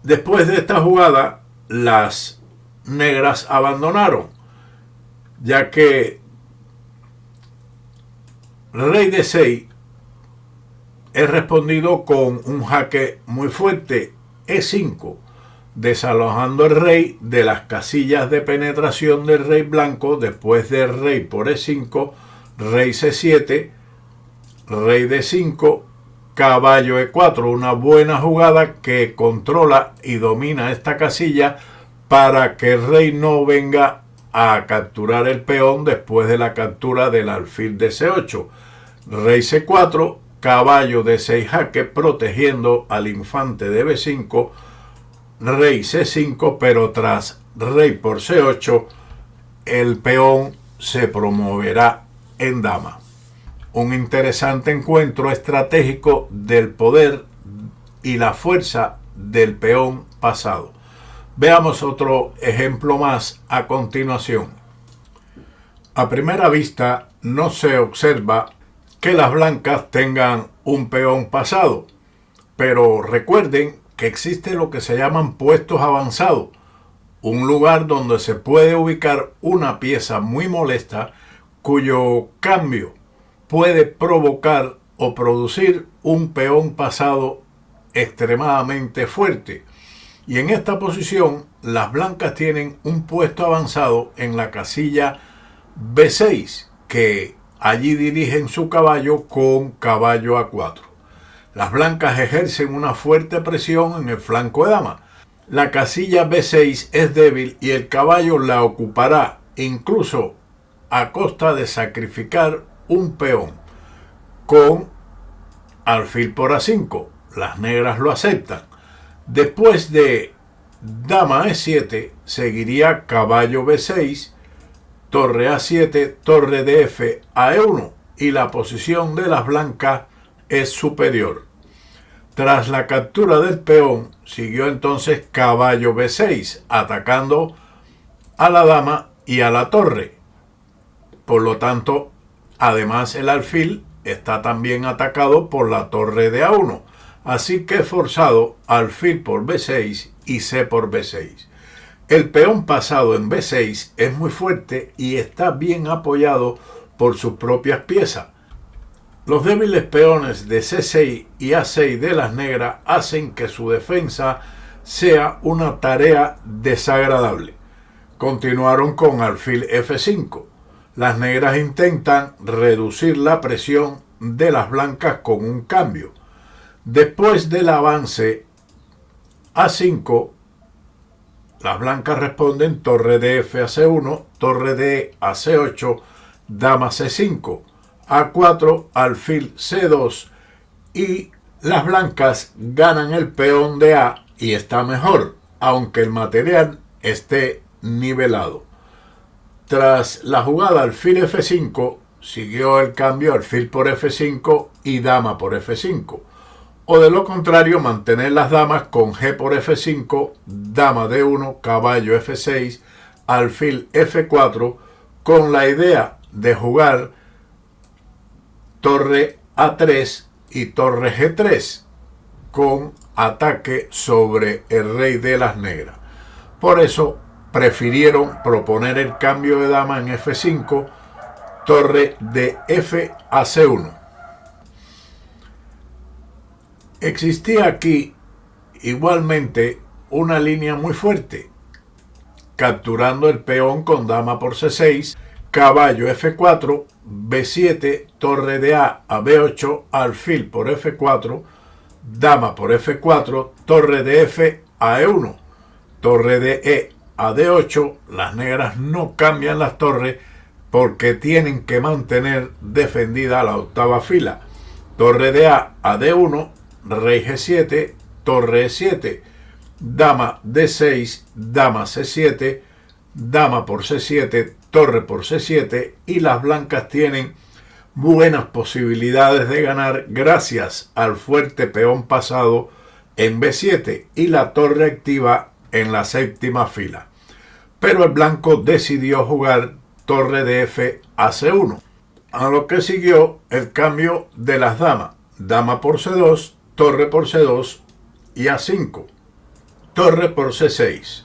S1: Después de esta jugada, las negras abandonaron, ya que rey d6 es respondido con un jaque muy fuerte, e5, desalojando el rey de las casillas de penetración del rey blanco. Después de rey por e5, rey c7, rey d5, caballo e4, una buena jugada que controla y domina esta casilla para que el rey no venga a capturar el peón después de la captura del alfil de c8. Rey c4, caballo de 6 jaque, protegiendo al infante de b5, rey c5, pero tras rey por c8, el peón se promoverá en dama. Un interesante encuentro estratégico del poder y la fuerza del peón pasado. Veamos otro ejemplo más a continuación. A primera vista no se observa que las blancas tengan un peón pasado, pero recuerden que existe lo que se llaman puestos avanzados, un lugar donde se puede ubicar una pieza muy molesta cuyo cambio puede provocar o producir un peón pasado extremadamente fuerte. Y en esta posición las blancas tienen un puesto avanzado en la casilla b6, que allí dirigen su caballo con caballo a4. Las blancas ejercen una fuerte presión en el flanco de dama. La casilla b6 es débil y el caballo la ocupará, incluso a costa de sacrificar un peón. Con alfil por a5, las negras lo aceptan. Después de dama e7, seguiría caballo b6, torre a7, torre de f a e1, y la posición de las blancas es superior. Tras la captura del peón, siguió entonces caballo b6, atacando a la dama y a la torre. Por lo tanto, además el alfil está también atacado por la torre de a1, así que forzado alfil por b6 y c por b6. El peón pasado en b6 es muy fuerte y está bien apoyado por sus propias piezas. Los débiles peones de c6 y a6 de las negras hacen que su defensa sea una tarea desagradable. Continuaron con alfil f5. Las negras intentan reducir la presión de las blancas con un cambio. Después del avance a5, las blancas responden torre de f a c1, torre de a c8, dama c5, a4, alfil c2, y las blancas ganan el peón de a y está mejor, aunque el material esté nivelado. Tras la jugada alfil f5, siguió el cambio alfil por f5 y dama por f5. O de lo contrario, mantener las damas con g por f5, dama d1, caballo f6, alfil f4, con la idea de jugar torre a3 y torre g3, con ataque sobre el rey de las negras. Por eso prefirieron proponer el cambio de dama en F5, torre de F a C1. Existía aquí igualmente una línea muy fuerte, capturando el peón con dama por C6, caballo F4, B7, torre de A a B8, alfil por F4, dama por F4, torre de F a E1, torre de E a D8. Las negras no cambian las torres porque tienen que mantener defendida la octava fila. Torre de A a D1, rey G7, torre E7, dama D6, dama C7, dama por C7, torre por C7, y las blancas tienen buenas posibilidades de ganar gracias al fuerte peón pasado en B7 y la torre activa en la séptima fila. Pero el blanco decidió jugar torre de F a C1, a lo que siguió el cambio de las damas, dama por C2, torre por C2 y A5, torre por C6.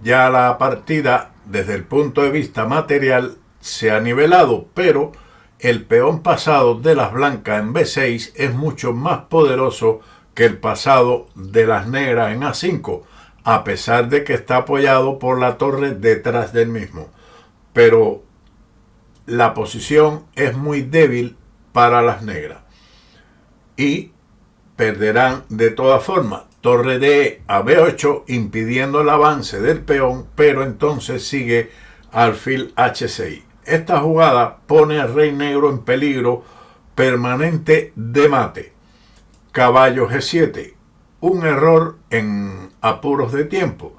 S1: Ya la partida desde el punto de vista material se ha nivelado, pero el peón pasado de las blancas en B6 es mucho más poderoso que el pasado de las negras en A5, a pesar de que está apoyado por la torre detrás del mismo. Pero la posición es muy débil para las negras y perderán de todas formas. Torre de E a B8 impidiendo el avance del peón, pero entonces sigue alfil H6. Esta jugada pone al rey negro en peligro permanente de mate. Caballo G7, un error en apuros de tiempo.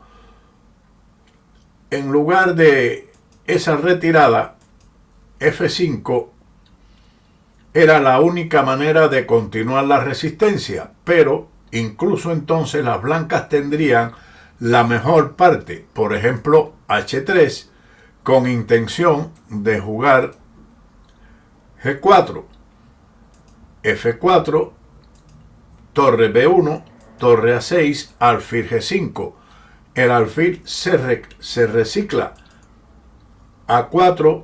S1: En lugar de esa retirada, F5 era la única manera de continuar la resistencia, pero incluso entonces las blancas tendrían la mejor parte, por ejemplo H3, con intención de jugar G4, F4, torre B1, torre A6, alfil G5. El alfil se recicla. A4,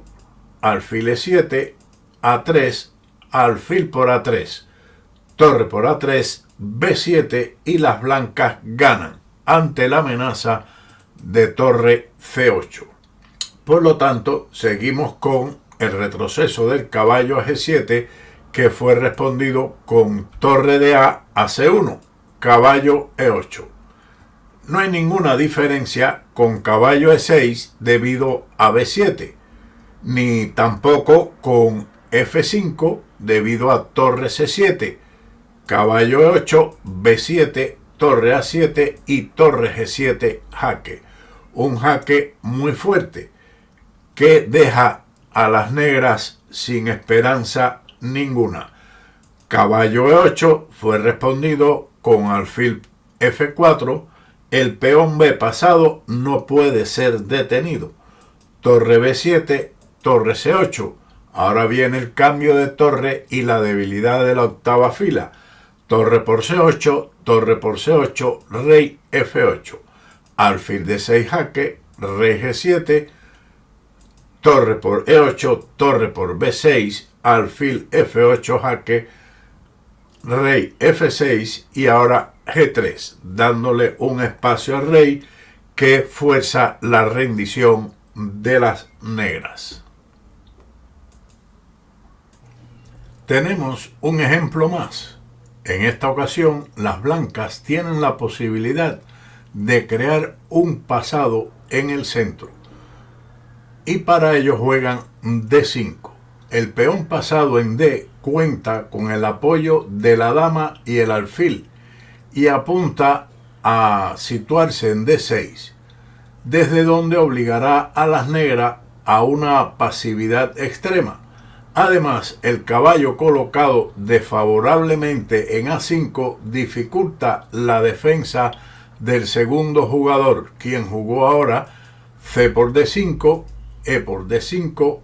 S1: alfil E7, A3, alfil por A3, torre por A3, B7, y las blancas ganan ante la amenaza de torre C8. Por lo tanto, seguimos con el retroceso del caballo a G7, que fue respondido con torre de A a C1, caballo E8. No hay ninguna diferencia con caballo E6 debido a B7, ni tampoco con F5 debido a torre C7, caballo E8, B7, torre A7 y torre G7 jaque. Un jaque muy fuerte que deja a las negras sin esperanza ninguna. Caballo E8 fue respondido con alfil F4. El peón B pasado no puede ser detenido. Torre B7, torre C8. Ahora viene el cambio de torre y la debilidad de la octava fila. Torre por C8, torre por C8, rey F8. Alfil D6 jaque, rey G7, torre por E8, torre por B6, alfil F8 jaque, rey F6 y ahora G3, dándole un espacio al rey que fuerza la rendición de las negras. Tenemos un ejemplo más. En esta ocasión, las blancas tienen la posibilidad de crear un pasado en el centro y para ello juegan D5. El peón pasado en D cuenta con el apoyo de la dama y el alfil y apunta a situarse en D6, desde donde obligará a las negras a una pasividad extrema. Además, el caballo colocado desfavorablemente en A5 dificulta la defensa del segundo jugador, quien jugó ahora C por D5, E por D5,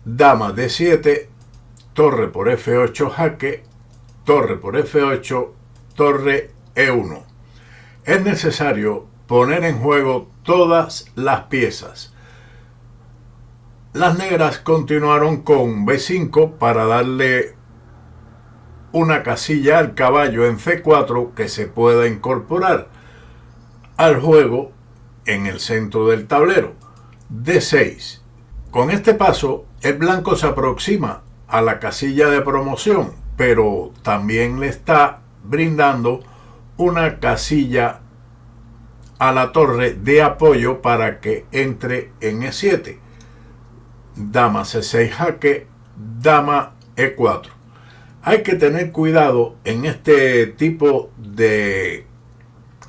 S1: dama D7, torre por F8 jaque, torre por F8, torre E1. Es necesario poner en juego todas las piezas. Las negras continuaron con B5 para darle una casilla al caballo en C4 que se pueda incorporar al juego en el centro del tablero. D6. Con este paso, el blanco se aproxima a la casilla de promoción, pero también le está brindando una casilla a la torre de apoyo para que entre en E7. Dama C6 jaque, dama E4. Hay que tener cuidado en este tipo de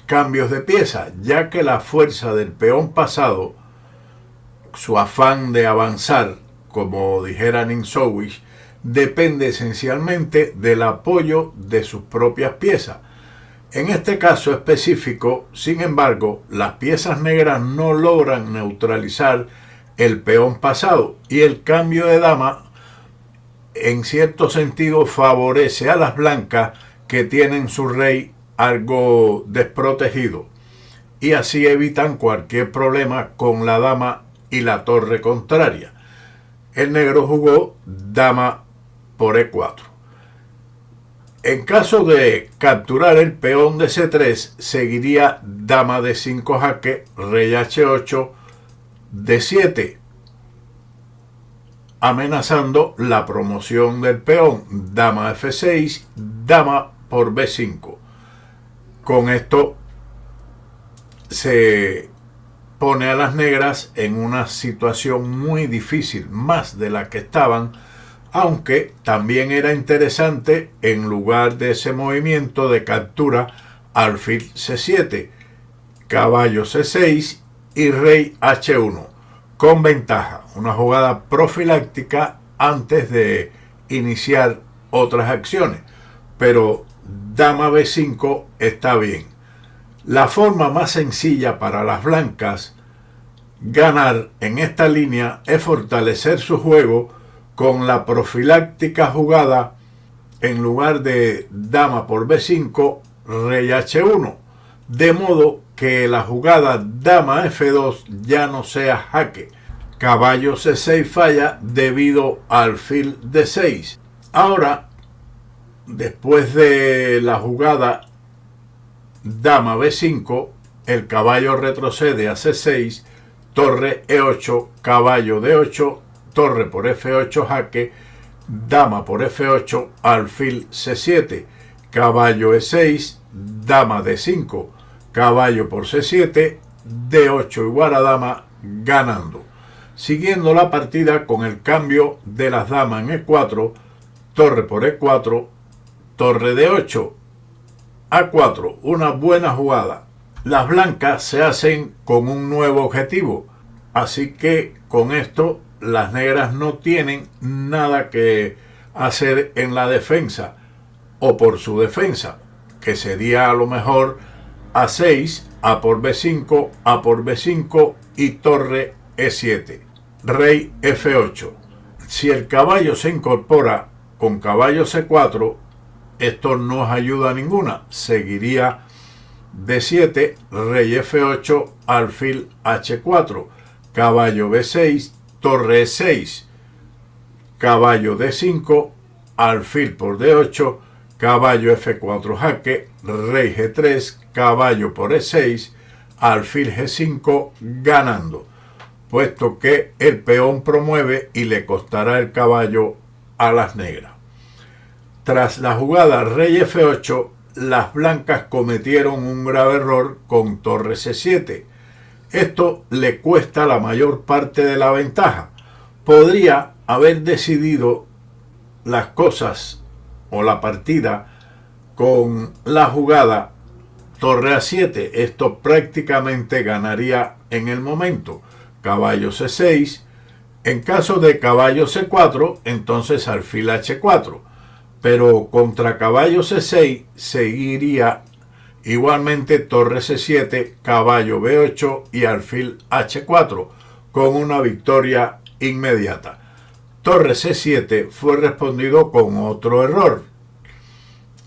S1: cambios de pieza, ya que la fuerza del peón pasado, su afán de avanzar, como dijera Ninsowish, depende esencialmente del apoyo de sus propias piezas. En este caso específico, sin embargo, las piezas negras no logran neutralizar el peón pasado y el cambio de dama en cierto sentido favorece a las blancas que tienen su rey algo desprotegido y así evitan cualquier problema con la dama y la torre contraria. El negro jugó dama por E4. En caso de capturar el peón de C3, seguiría dama D5 jaque, rey H8, D7, amenazando la promoción del peón, dama F6, dama por B5. Con esto se pone a las negras en una situación muy difícil, más de la que estaban, aunque también era interesante en lugar de ese movimiento de captura alfil C7, caballo C6 y rey H1, con ventaja, una jugada profiláctica antes de iniciar otras acciones, pero dama B5 está bien. La forma más sencilla para las blancas ganar en esta línea es fortalecer su juego con la profiláctica jugada en lugar de dama por B5, rey H1, de modo que la jugada dama F2 ya no sea jaque. Caballo C6 falla debido al alfil D6. Ahora, después de la jugada dama B5, el caballo retrocede a C6, torre E8, caballo D8, torre por F8 jaque, dama por F8, alfil C7, caballo E6, dama D5, caballo por C7, D8 igual a dama, ganando. Siguiendo la partida con el cambio de las damas en E4, torre por E4, torre D8, A4, una buena jugada. Las blancas se hacen con un nuevo objetivo, así que con esto las negras no tienen nada que hacer en la defensa o por su defensa, que sería a lo mejor A6, A por B5, A por B5 y torre E7, rey F8. Si el caballo se incorpora con caballo C4, esto no ayuda a ninguna, seguiría D7, rey F8, alfil H4, caballo B6, torre E6, caballo D5, alfil por D8, caballo F4 jaque, rey G3, caballo por E6, alfil G5, ganando, puesto que el peón promueve y le costará el caballo a las negras. Tras la jugada rey F8, las blancas cometieron un grave error con torre C7. Esto le cuesta la mayor parte de la ventaja. Podría haber decidido las cosas o la partida con la jugada torre A7. Esto prácticamente ganaría en el momento. Caballo C6. En caso de caballo C4, entonces alfil H4. Pero contra caballo C6 seguiría igualmente torre C7, caballo B8 y alfil H4 con una victoria inmediata. Torre C7 fue respondido con otro error.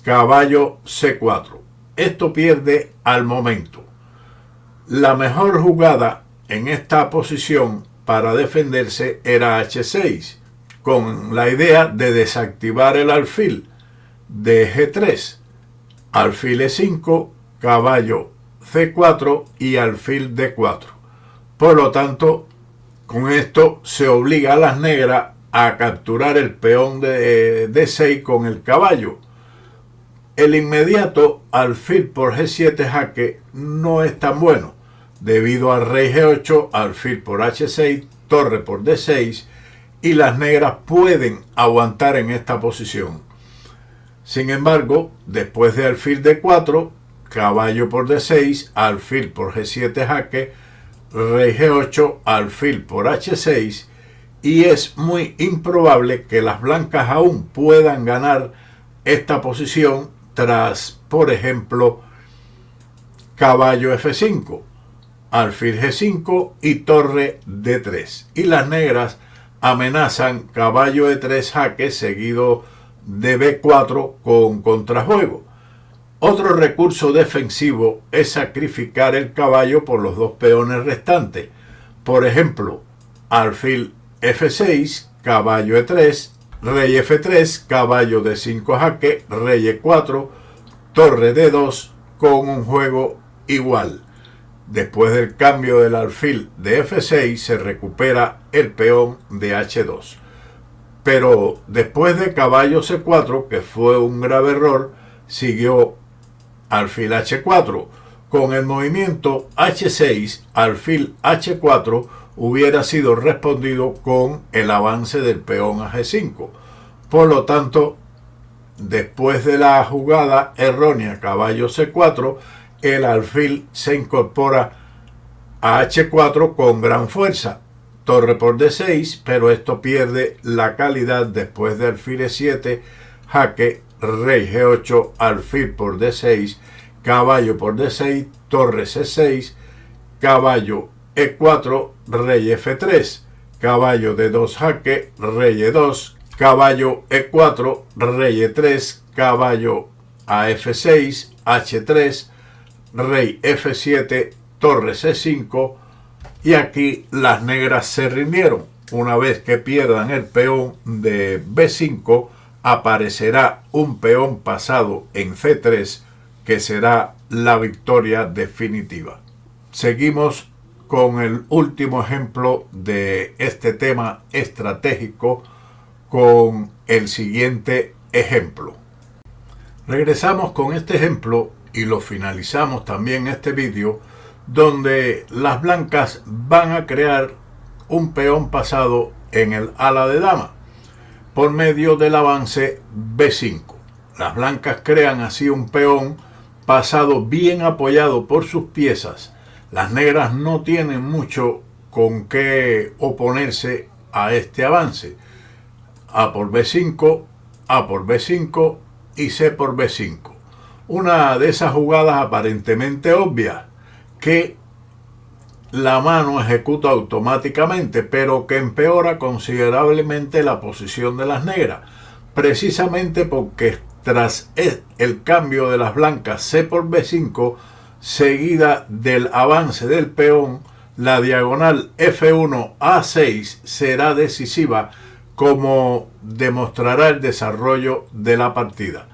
S1: Caballo C4. Esto pierde al momento. La mejor jugada en esta posición para defenderse era H6, con la idea de desactivar el alfil de G3, alfil E5, caballo C4 y alfil D4. Por lo tanto, con esto se obliga a las negras a capturar el peón de D6 con el caballo. El inmediato alfil por G7 jaque no es tan bueno, debido al rey G8, alfil por H6, torre por D6, y las negras pueden aguantar en esta posición. Sin embargo, después de alfil D4, caballo por D6, alfil por G7 jaque, rey G8, alfil por H6, y es muy improbable que las blancas aún puedan ganar esta posición tras, por ejemplo, caballo F5, alfil G5 y torre D3. Y las negras amenazan caballo E3 jaque seguido de B4 con contrajuego. Otro recurso defensivo es sacrificar el caballo por los dos peones restantes. Por ejemplo, alfil F6, caballo E3, rey F3, caballo D5 jaque, rey E4, torre D2 con un juego igual. Después del cambio del alfil de F6 se recupera el peón de H2. Pero después de caballo C4, que fue un grave error, siguió alfil H4. Con el movimiento H6, alfil H4 hubiera sido respondido con el avance del peón a G5. Por lo tanto, después de la jugada errónea caballo C4, el alfil se incorpora a H4 con gran fuerza. Torre por D6, pero esto pierde la calidad después de alfil E7, jaque, rey G8, alfil por D6, caballo por D6, torre C6, caballo E4, rey F3, caballo D2 jaque, rey E2, caballo E4, rey E3, caballo a F6, H3, rey F7, torre C5, y aquí las negras se rindieron. Una vez que pierdan el peón de B5, aparecerá un peón pasado en C3, que será la victoria definitiva. Seguimos con el último ejemplo de este tema estratégico con el siguiente ejemplo. Regresamos con este ejemplo y lo finalizamos también este vídeo, donde las blancas van a crear un peón pasado en el ala de dama por medio del avance B5. Las blancas crean así un peón pasado bien apoyado por sus piezas. Las negras no tienen mucho con qué oponerse a este avance. A por B5, A por B5 y C por B5. Una de esas jugadas aparentemente obvias que la mano ejecuta automáticamente, pero que empeora considerablemente la posición de las negras, precisamente porque tras el cambio de las blancas C por B5, seguida del avance del peón, la diagonal F1 A6 será decisiva, como demostrará el desarrollo de la partida.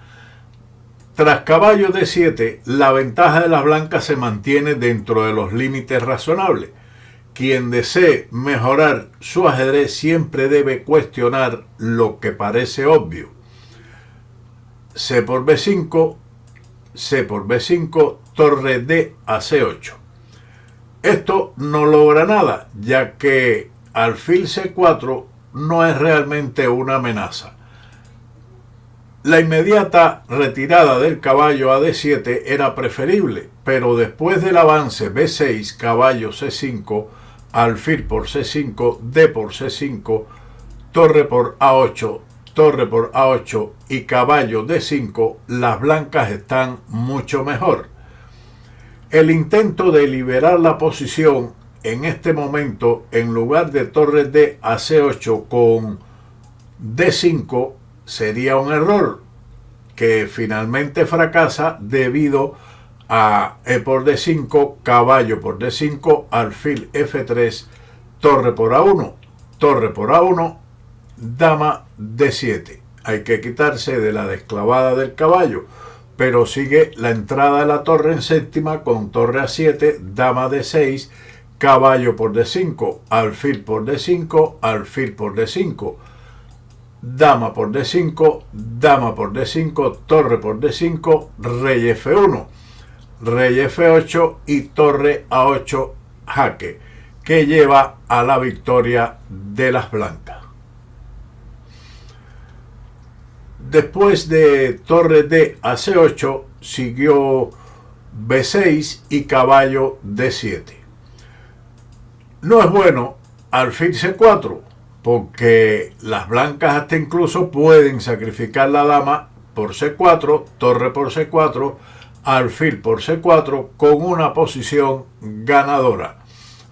S1: Tras caballo D7, la ventaja de las blancas se mantiene dentro de los límites razonables. Quien desee mejorar su ajedrez siempre debe cuestionar lo que parece obvio. C por B5, C por B5, torre D a C8. Esto no logra nada, ya que alfil C4 no es realmente una amenaza. La inmediata retirada del caballo a D7 era preferible, pero después del avance B6, caballo C5, alfil por C5, D por C5, torre por A8, torre por A8 y caballo D5, las blancas están mucho mejor. El intento de liberar la posición en este momento, en lugar de torre D a C8 con D5, sería un error que finalmente fracasa debido a E por D5, caballo por D5, alfil F3, torre por A1, torre por A1, dama D7. Hay que quitarse de la desclavada del caballo, pero sigue la entrada de la torre en séptima con torre A7, dama D6, caballo por D5, alfil por D5, alfil por D5, dama por D5, dama por D5, torre por D5, rey F1, rey F8 y torre A8 jaque, que lleva a la victoria de las blancas. Después de torre D a C8 siguió B6 y caballo D7. No es bueno alfil C4 porque las blancas hasta incluso pueden sacrificar la dama por C4, torre por C4, alfil por C4 con una posición ganadora,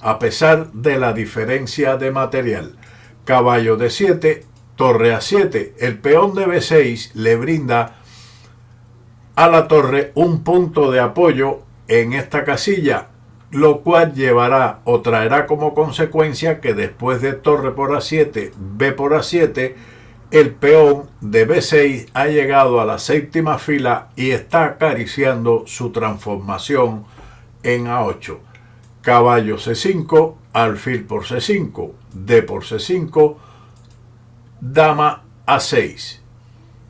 S1: a pesar de la diferencia de material. Caballo D7, torre A7, el peón de B6 le brinda a la torre un punto de apoyo en esta casilla, lo cual llevará o traerá como consecuencia que después de torre por A7, B por A7, el peón de B6 ha llegado a la séptima fila y está acariciando su transformación en A8. Caballo C5, alfil por C5, D por C5, dama A6,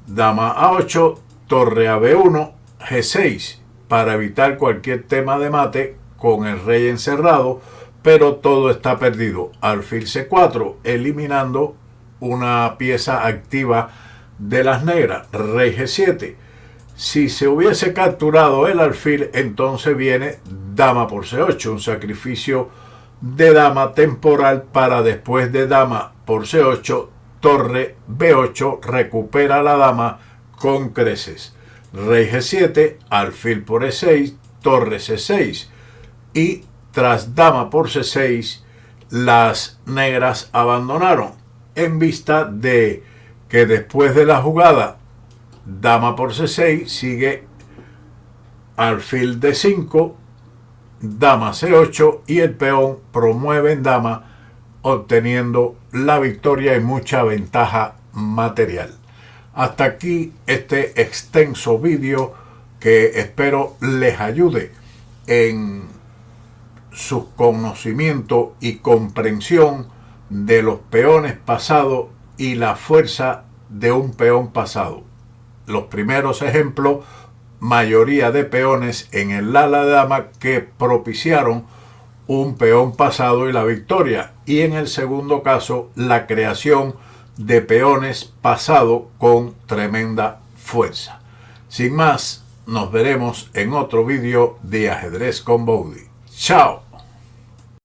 S1: dama A8, torre a B1, G6, para evitar cualquier tema de mate con el rey encerrado, pero todo está perdido. Alfil C4, eliminando una pieza activa de las negras. Rey G7. Si se hubiese capturado el alfil, entonces viene dama por C8, un sacrificio de dama temporal para después de dama por C8, torre B8, recupera la dama con creces. Rey G7, alfil por E6, torre C6 y tras dama por C6 las negras abandonaron en vista de que después de la jugada dama por C6 sigue alfil D5, dama C8 y el peón promueve en dama, obteniendo la victoria y mucha ventaja material. Hasta aquí este extenso vídeo que espero les ayude en su conocimiento y comprensión de los peones pasados y la fuerza de un peón pasado. Los primeros ejemplos, mayoría de peones en el ala de dama que propiciaron un peón pasado y la victoria, y en el segundo caso la creación de peones pasado con tremenda fuerza. Sin más, nos veremos en otro vídeo de Ajedrez con Bowdy. ¡Chao!